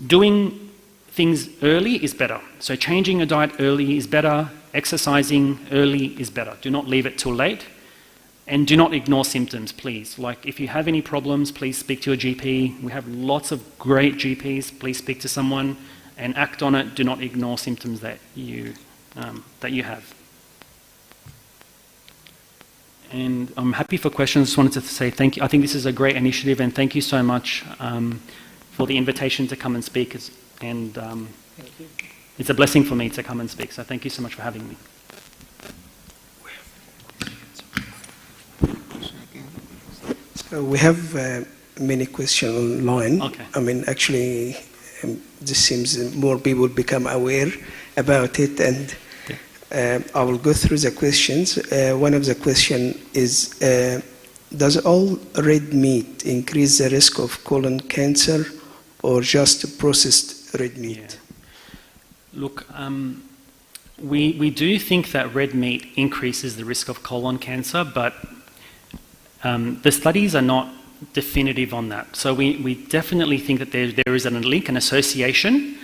Speaker 2: Doing things early is better. So changing your diet early is better. Exercising early is better. Do not leave it till late. And do not ignore symptoms, please. Like, if you have any problems, please speak to your GP. We have lots of great GPs. Please speak to someone and act on it. Do not ignore symptoms that you have. And I'm happy for questions. Just wanted to say thank you. I think this is a great initiative, and thank you so much for the invitation to come and speak. And
Speaker 1: Thank you.
Speaker 2: it's a blessing for me to come and speak. So thank you so much for having me.
Speaker 1: We have many questions online.
Speaker 2: Okay.
Speaker 1: I mean, actually, this seems more people become aware about it, and I will go through the questions. One of the questions is, does all red meat increase the risk of colon cancer, or just processed red meat?
Speaker 2: Yeah. Look, we do think that red meat increases the risk of colon cancer, but the studies are not definitive on that. So we definitely think that there is a link, an association,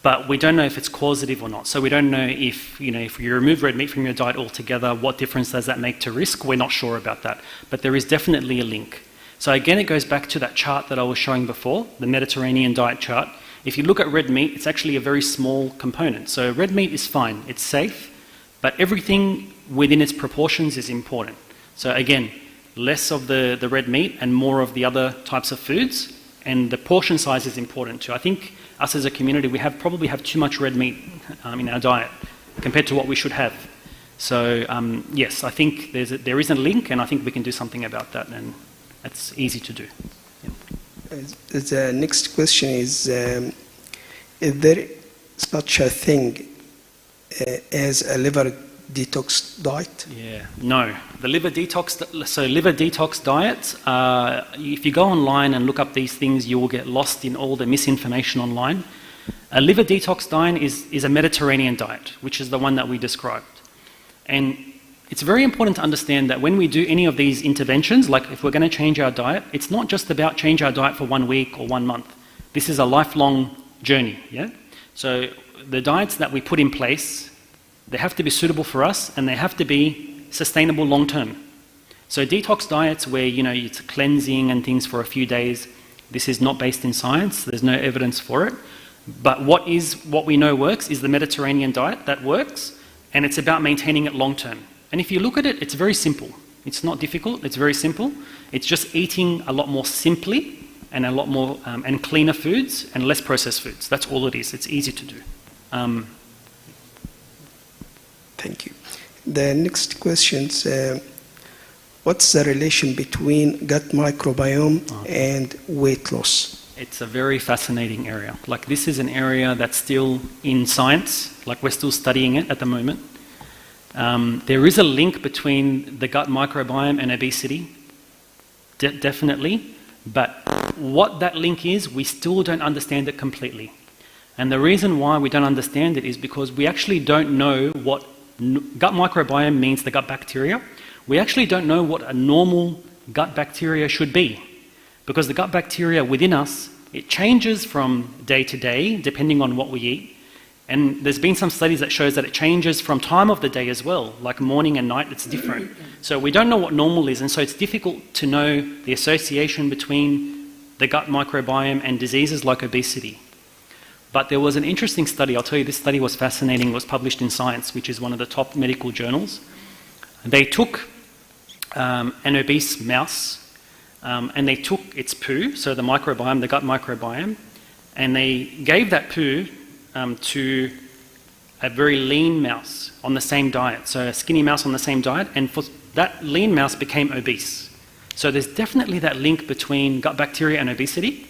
Speaker 2: but we don't know if it's causative or not. So we don't know if you remove red meat from your diet altogether, what difference does that make to risk? We're not sure about that. But there is definitely a link. So again, it goes back to that chart that I was showing before, the Mediterranean diet chart. If you look at red meat, it's actually a very small component. So red meat is fine, it's safe, but everything within its proportions is important. So again, less of the red meat and more of the other types of foods, and the portion size is important too. I think us as a community, we probably have too much red meat in our diet compared to what we should have. So yes, I think there is a link, and I think we can do something about that, and it's easy to do. Yeah.
Speaker 1: The next question is there such a thing as a liver detox diet?
Speaker 2: Yeah, no. The liver detox diet, if you go online and look up these things, you will get lost in all the misinformation online. A liver detox diet is a Mediterranean diet, which is the one that we described. And it's very important to understand that when we do any of these interventions, like if we're going to change our diet, it's not just about change our diet for 1 week or 1 month. This is a lifelong journey, yeah? So the diets that we put in place, they have to be suitable for us, and they have to be sustainable long term. So detox diets where, it's cleansing and things for a few days, this is not based in science, there's no evidence for it. But what we know works is the Mediterranean diet that works, and it's about maintaining it long term. And if you look at it, it's very simple. It's not difficult, it's very simple. It's just eating a lot more simply and a lot more and cleaner foods and less processed foods. That's all it is. It's easy to do.
Speaker 1: Thank you. The next question is, what's the relation between gut microbiome and weight loss?
Speaker 2: It's a very fascinating area. Like, this is an area that's still in science. Like, we're still studying it at the moment. There is a link between the gut microbiome and obesity, definitely. But what that link is, we still don't understand it completely. And the reason why we don't understand it is because we actually don't know what gut microbiome means, the gut bacteria. We actually don't know what a normal gut bacteria should be, because the gut bacteria within us, it changes from day to day depending on what we eat. And there's been some studies that shows that it changes from time of the day as well, like morning and night, it's different. So we don't know what normal is, and so it's difficult to know the association between the gut microbiome and diseases like obesity. But there was an interesting study, I'll tell you, this study was fascinating, it was published in Science, which is one of the top medical journals. They took an obese mouse, and they took its poo, so the microbiome, the gut microbiome, and they gave that poo to a very lean mouse on the same diet, so a skinny mouse on the same diet, and that lean mouse became obese. So there's definitely that link between gut bacteria and obesity,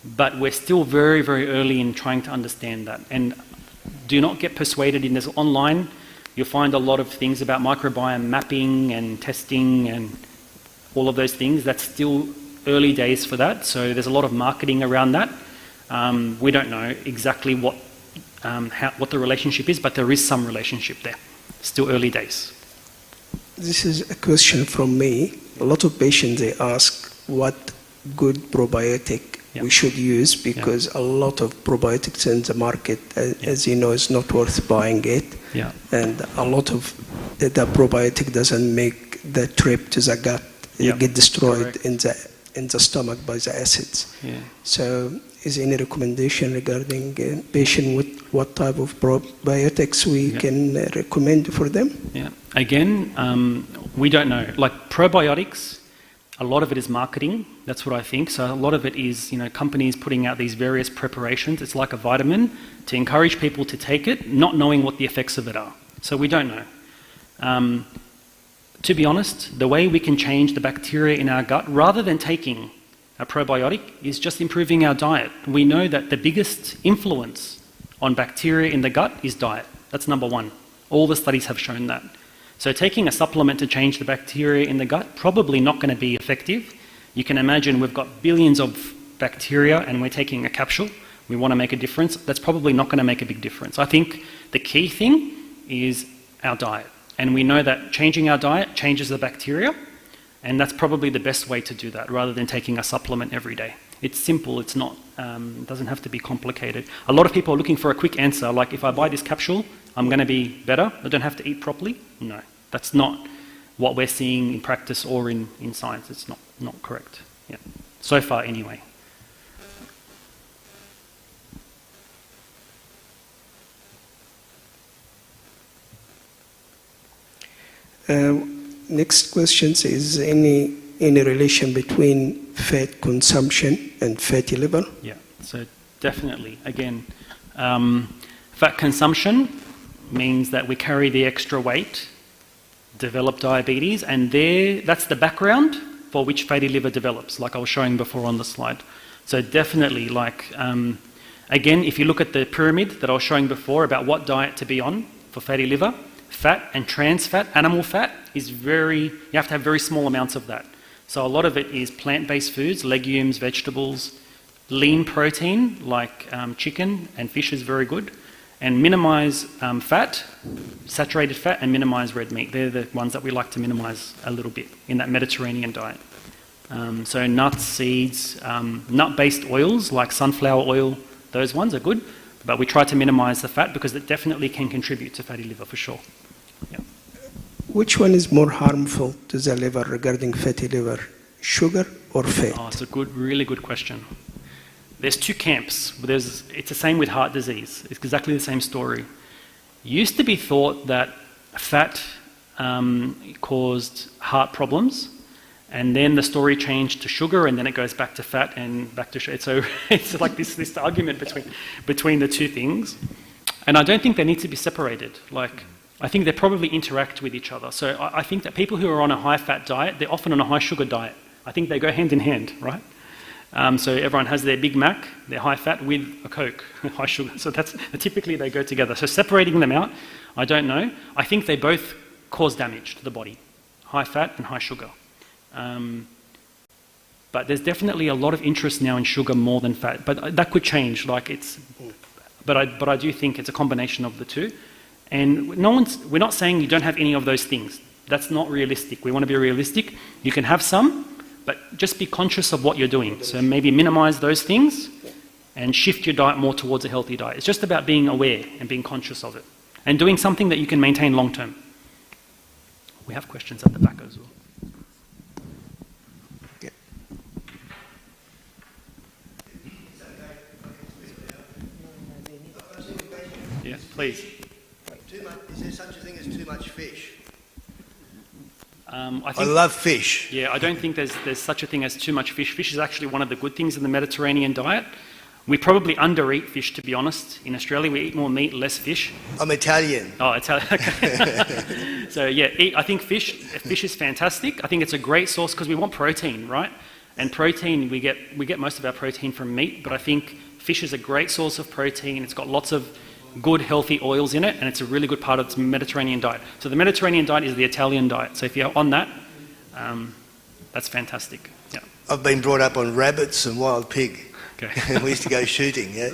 Speaker 2: but we're still very, very early in trying to understand that. And do not get persuaded in this online. You'll find a lot of things about microbiome mapping and testing and all of those things. That's still early days for that. So there's a lot of marketing around that. We don't know exactly what the relationship is, but there is some relationship there. Still early days.
Speaker 1: This is a question from me. A lot of patients, they ask what good probiotic we should use, because a lot of probiotics in the market, as you know, is not worth buying it.
Speaker 2: Yeah.
Speaker 1: And a lot of the probiotic doesn't make the trip to the gut. It get destroyed in the stomach by the acids.
Speaker 2: Yeah.
Speaker 1: So is any recommendation regarding patient with what type of probiotics we can recommend for them?
Speaker 2: Yeah. Again, we don't know. Like probiotics, a lot of it is marketing. That's what I think. So a lot of it is, companies putting out these various preparations. It's like a vitamin to encourage people to take it, not knowing what the effects of it are. So we don't know. To be honest, the way we can change the bacteria in our gut, rather than taking a probiotic, is just improving our diet. We know that the biggest influence on bacteria in the gut is diet. That's number one. All the studies have shown that. So taking a supplement to change the bacteria in the gut, probably not going to be effective. You can imagine we've got billions of bacteria and we're taking a capsule. We want to make a difference. That's probably not going to make a big difference. I think the key thing is our diet. And we know that changing our diet changes the bacteria, and that's probably the best way to do that, rather than taking a supplement every day. It's simple, it's not, it doesn't have to be complicated. A lot of people are looking for a quick answer, like if I buy this capsule, I'm going to be better, I don't have to eat properly. No, that's not what we're seeing in practice or in science. It's not correct. Yeah. So far anyway.
Speaker 1: Next question is any relation between fat consumption and fatty liver?
Speaker 2: Yeah, so definitely. Again, fat consumption means that we carry the extra weight, develop diabetes, and that's the background for which fatty liver develops, like I was showing before on the slide. So definitely, again, if you look at the pyramid that I was showing before about what diet to be on for fatty liver, fat and trans fat, animal fat, you have to have very small amounts of that. So a lot of it is plant-based foods, legumes, vegetables, lean protein like chicken and fish is very good, and minimize fat, saturated fat, and minimize red meat. They're the ones that we like to minimize a little bit in that Mediterranean diet. So nuts, seeds, nut-based oils like sunflower oil, those ones are good, but we try to minimize the fat because it definitely can contribute to fatty liver for sure. Yeah.
Speaker 1: Which one is more harmful to the liver regarding fatty liver, sugar or fat?
Speaker 2: Oh, it's a really good question. There's two camps. It's the same with heart disease. It's exactly the same story. It used to be thought that fat caused heart problems, and then the story changed to sugar, and then it goes back to fat and back to sugar. So it's like this argument between the two things. And I don't think they need to be separated. I think they probably interact with each other. So I think that people who are on a high-fat diet, they're often on a high-sugar diet. I think they go hand in hand, right? So everyone has their Big Mac, their high-fat with a Coke, high sugar. So typically they go together. So separating them out, I don't know. I think they both cause damage to the body, high-fat and high-sugar. But there's definitely a lot of interest now in sugar more than fat. But that could change. But I do think it's a combination of the two. And we're not saying you don't have any of those things. That's not realistic. We want to be realistic. You can have some, but just be conscious of what you're doing. So maybe minimize those things and shift your diet more towards a healthy diet. It's just about being aware and being conscious of it and doing something that you can maintain long term. We have questions at the back as well. Yeah, please.
Speaker 3: Is there such a thing as too much fish?
Speaker 2: I
Speaker 3: love fish.
Speaker 2: Yeah, I don't think there's such a thing as too much fish. Fish is actually one of the good things in the Mediterranean diet. We probably undereat fish, to be honest. In Australia, we eat more meat, less fish.
Speaker 3: I'm Italian.
Speaker 2: Oh, Italian. Okay. So yeah, I think fish is fantastic. I think it's a great source because we want protein, right? And protein, we get most of our protein from meat, but I think fish is a great source of protein. It's got lots of good, healthy oils in it, and it's a really good part of the Mediterranean diet. So the Mediterranean diet is the Italian diet. So if you're on that, that's fantastic. Yeah.
Speaker 3: I've been brought up on rabbits and wild pig.
Speaker 2: Okay.
Speaker 3: We used to go shooting, yeah.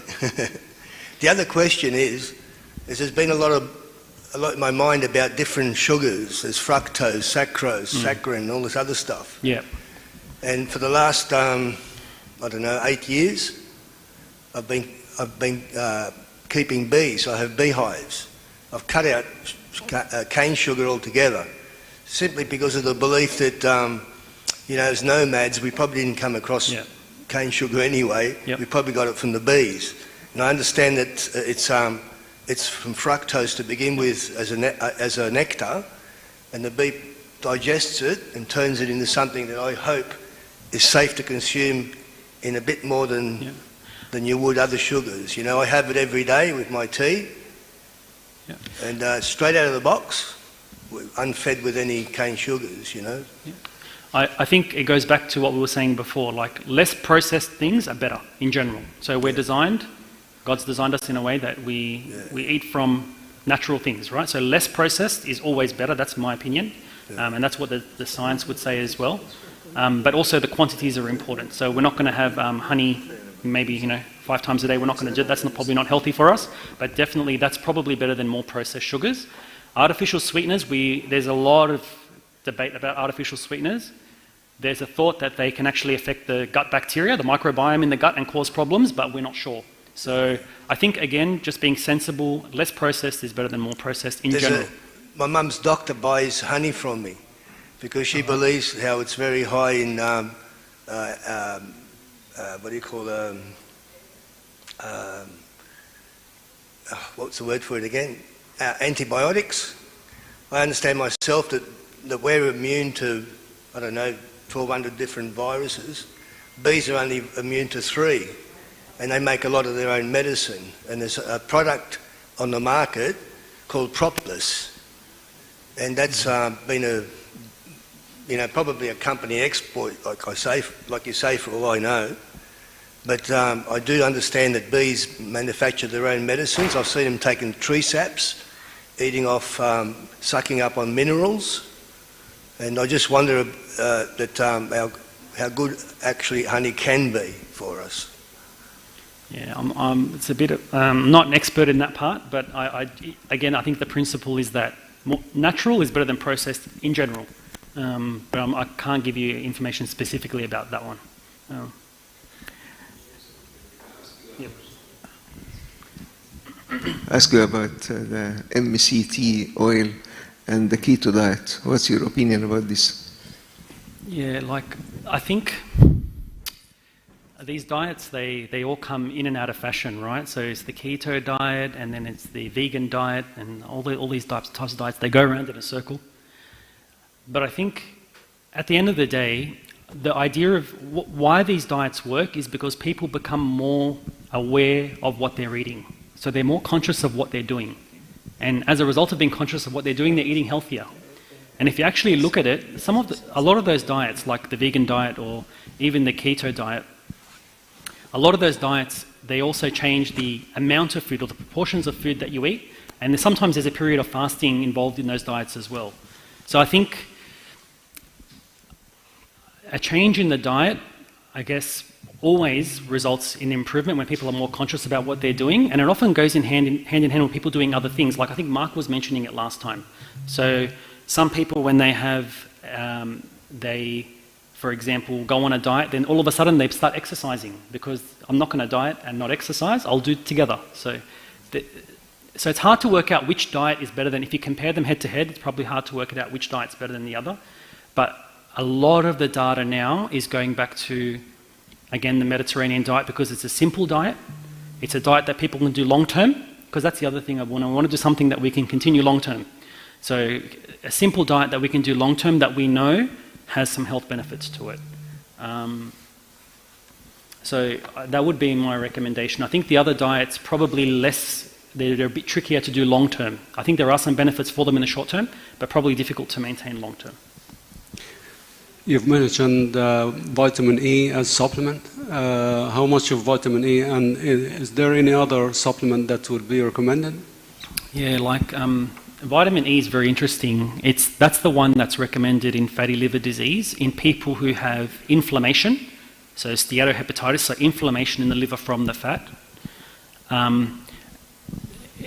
Speaker 3: The other question is there's been a lot in my mind about different sugars. There's fructose, saccharose, saccharin, all this other stuff.
Speaker 2: Yeah.
Speaker 3: And for the last, 8 years, I've been keeping bees. I have beehives. I've cut out cane sugar altogether, simply because of the belief that, as nomads, we probably didn't come across cane sugar anyway.
Speaker 2: Yep.
Speaker 3: We probably got it from the bees. And I understand that it's from fructose to begin with as a nectar, and the bee digests it and turns it into something that I hope is safe to consume in a bit more than you would other sugars. I have it every day with my tea, and straight out of the box, unfed with any cane sugars. Yeah.
Speaker 2: I think it goes back to what we were saying before, like less processed things are better in general. So we're God's designed us in a way that we eat from natural things, right? So less processed is always better, that's my opinion. And that's what the science would say as well. But also the quantities are important. So we're not going to have honey maybe 5 times a day. We're not going to do that's probably not healthy for us, but definitely that's probably better than more processed sugars. Artificial sweeteners, there's a lot of debate about artificial sweeteners. There's a thought that they can actually affect the gut bacteria, the microbiome in the gut, and cause problems, but we're not sure. So I think, again, just being sensible, less processed is better than more processed in general.
Speaker 3: My mum's doctor buys honey from me because she believes how it's very high in, what's the word for it again? Antibiotics. I understand myself that we're immune to, 1,200 different viruses. Bees are only immune to 3, and they make a lot of their own medicine. And there's a product on the market called Propolis, and that's been probably a company exploit, like you say, for all I know. But I do understand that bees manufacture their own medicines. I've seen them taking tree saps, eating off, sucking up on minerals, and I just wonder how good actually honey can be for us.
Speaker 2: Yeah, it's a bit. I'm not an expert in that part, but I think the principle is that natural is better than processed in general. But I can't give you information specifically about that one.
Speaker 4: Ask you about the MCT oil and the keto diet. What's your opinion about this?
Speaker 2: Yeah, I think these diets, they all come in and out of fashion, right? So it's the keto diet, and then it's the vegan diet, and all these types of diets, they go around in a circle. But I think at the end of the day, the idea of why these diets work is because people become more aware of what they're eating. So they're more conscious of what they're doing. And as a result of being conscious of what they're doing, they're eating healthier. And if you actually look at it, a lot of those diets, like the vegan diet or even the keto diet, a lot of those diets, they also change the amount of food or the proportions of food that you eat. And sometimes there's a period of fasting involved in those diets as well. So I think a change in the diet, I guess, always results in improvement when people are more conscious about what they're doing, and it often goes hand in hand with people doing other things. Like I think Mark was mentioning it last time. So some people, when they have, for example, go on a diet, then all of a sudden they start exercising because I'm not going to diet and not exercise. I'll do it together. So it's hard to work out which diet is better than. If you compare them head to head, it's probably hard to work it out which diet's better than the other. But a lot of the data now is going back to, again, the Mediterranean diet, because it's a simple diet. It's a diet that people can do long term, because that's the other thing I want to do something that we can continue long term. So a simple diet that we can do long term that we know has some health benefits to it. So that would be my recommendation. I think the other diets probably less, they're a bit trickier to do long term. I think there are some benefits for them in the short term, but probably difficult to maintain long term.
Speaker 5: You've mentioned vitamin E as supplement. How much of vitamin E, and is there any other supplement that would be recommended?
Speaker 2: Yeah, like vitamin E is very interesting. That's the one that's recommended in fatty liver disease in people who have inflammation, so steatohepatitis, so inflammation in the liver from the fat.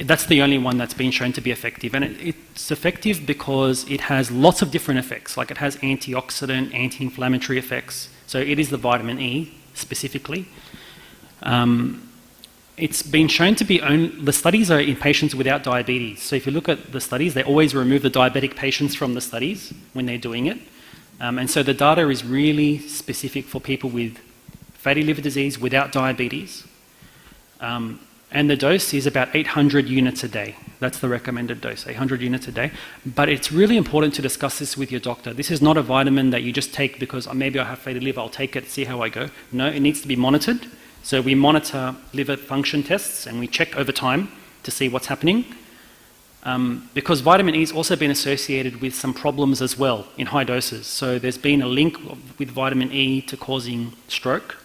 Speaker 2: That's the only one that's been shown to be effective, and it's effective because it has lots of different effects. Like it has antioxidant, anti-inflammatory effects. So it is the vitamin E specifically. It's been shown to be the studies are in patients without diabetes. So if you look at the studies, they always remove the diabetic patients from the studies when they're doing it. And so the data is really specific for people with fatty liver disease without diabetes. And the dose is about 800 units a day. That's the recommended dose, 800 units a day. But it's really important to discuss this with your doctor. This is not a vitamin that you just take because maybe I have fatty liver, I'll take it, see how I go. No, it needs to be monitored. So we monitor liver function tests and we check over time to see what's happening. Because vitamin E has also been associated with some problems as well in high doses. So there's been a link with vitamin E to causing stroke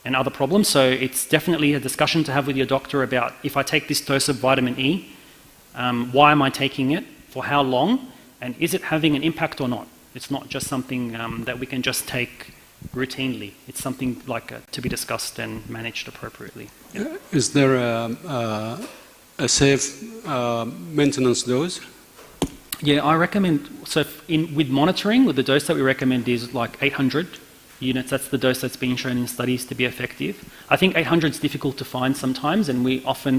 Speaker 2: and other problems. So it's definitely a discussion to have with your doctor about if I take this dose of vitamin E, why am I taking it, for how long, and is it having an impact or not? It's not just something that we can just take routinely. It's something like to be discussed and managed appropriately. Yeah.
Speaker 5: Is there a safe maintenance dose?
Speaker 2: Yeah, I recommend, so with monitoring, with the dose that we recommend is like 800 units. That's the dose that's been shown in studies to be effective. I think 800 is difficult to find sometimes, and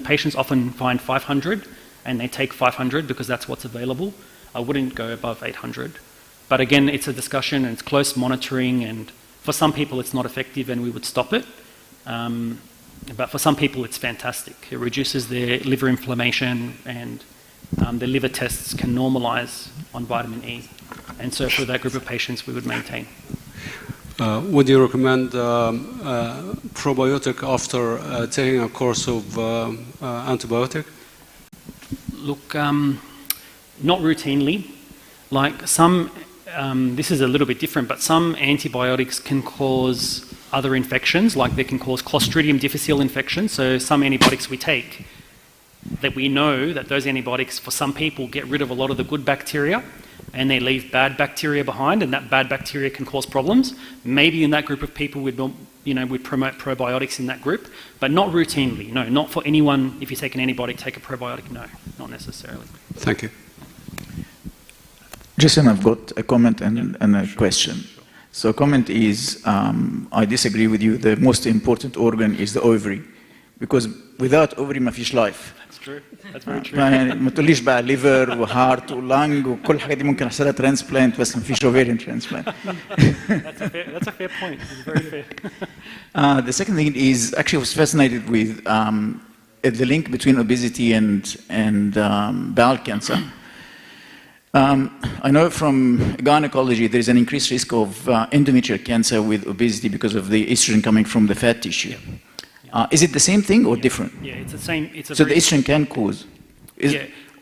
Speaker 2: patients often find 500 and they take 500 because that's what's available. I wouldn't go above 800. But again, it's a discussion and it's close monitoring, and for some people it's not effective and we would stop it. But for some people it's fantastic. It reduces their liver inflammation and their liver tests can normalize on vitamin E. And so for that group of patients we would maintain.
Speaker 5: Would you recommend probiotic after taking a course of antibiotic?
Speaker 2: Look, not routinely. Like some, this is a little bit different, but some antibiotics can cause other infections, like they can cause Clostridium difficile infection. So some antibiotics we take, that we know that those antibiotics for some people get rid of a lot of the good bacteria and they leave bad bacteria behind, and that bad bacteria can cause problems. Maybe in that group of people we'd promote probiotics in that group, but not routinely. No, not for anyone. If you take an antibiotic, take a probiotic. No, not necessarily.
Speaker 5: Thank you.
Speaker 6: Jason, I've got a comment and a question. So comment is, I disagree with you. The most important organ is the ovary, because without ovary ما فيش life.
Speaker 2: That's true. That's very true.
Speaker 6: ما تقوليش بقى liver وهارت ولانج وكل الحاجات دي ممكن احصلها transplant بس ما فيش ovarian transplant.
Speaker 2: That's a fair point. It's very fair.
Speaker 6: The second thing is, actually I was fascinated with the link between obesity and bowel cancer. I know from gynecology there is an increased risk of endometrial cancer with obesity because of the estrogen coming from the fat tissue. Is it the same thing or different?
Speaker 2: Yeah, it's the same.
Speaker 6: So the estrogen can cause?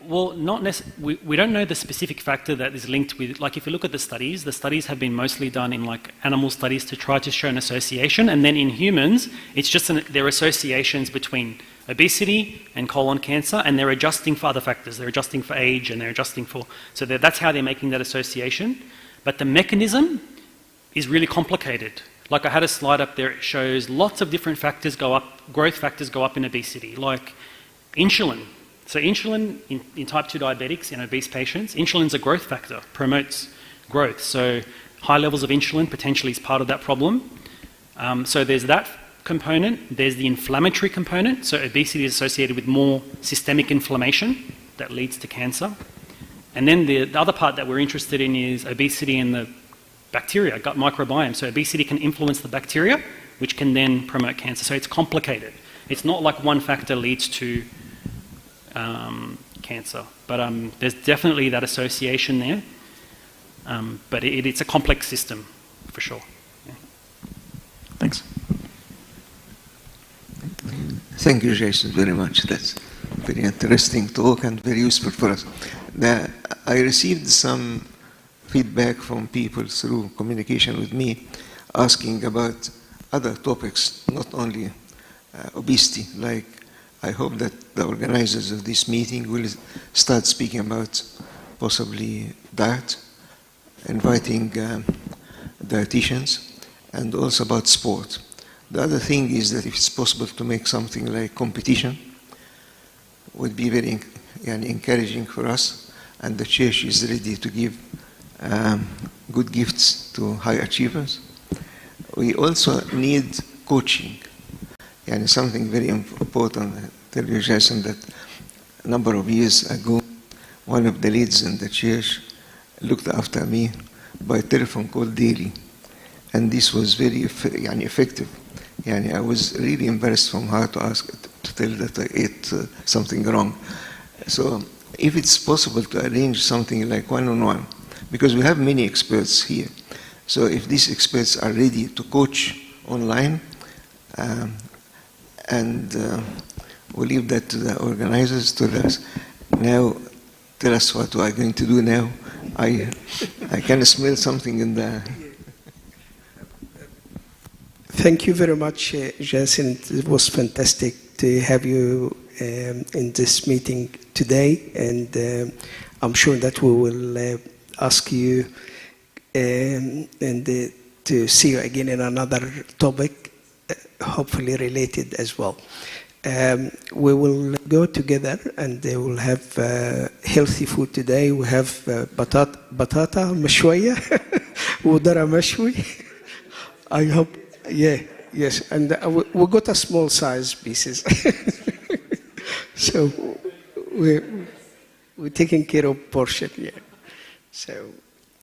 Speaker 2: Well, not necessarily. We don't know the specific factor that is linked with, like if you look at the studies have been mostly done in like animal studies to try to show an association, and then in humans, it's just there are associations between obesity and colon cancer, and they're adjusting for other factors. They're adjusting for age, and they're adjusting for, so that's how they're making that association. But the mechanism is really complicated. Like I had a slide up there, it shows lots of different factors go up, growth factors go up in obesity, like insulin. So insulin in type 2 diabetics in obese patients, insulin's a growth factor, promotes growth. So high levels of insulin potentially is part of that problem. So there's that component, there's the inflammatory component. So obesity is associated with more systemic inflammation that leads to cancer. And then the other part that we're interested in is obesity and the bacteria, gut microbiome. So obesity can influence the bacteria, which can then promote cancer. So it's complicated. It's not like one factor leads to cancer, but there's definitely that association there. But it's a complex system, for sure. Yeah.
Speaker 6: Thanks.
Speaker 4: Thank you, Jason, very much. That's very interesting talk and very useful for us. Now, I received some feedback from people through communication with me asking about other topics, not only obesity. Like, I hope that the organizers of this meeting will start speaking about possibly diet, inviting dietitians, and also about sport. The other thing is that if it's possible to make something like competition, would be very encouraging for us, and the church is ready to give good gifts to high achievers. We also need coaching, and something very important. I tell you, Jason, that a number of years ago, one of the leads in the church looked after me by telephone call daily, and this was very effective. I was really embarrassed from her to ask to tell that I ate something wrong. So if it's possible to arrange something like one-on-one, because we have many experts here. So if these experts are ready to coach online, and we'll leave that to the organizers to us. Now, tell us what we are going to do now. I can smell something in the...
Speaker 1: Thank you very much, Jason. It was fantastic to have you in this meeting today, and I'm sure that we will ask you to see you again in another topic, hopefully related as well. We will go together and they will have healthy food today. We have batata مشوية ودرة مشوي. I hope, yes, and we got a small size pieces. So we're taking care of portion, yeah. So.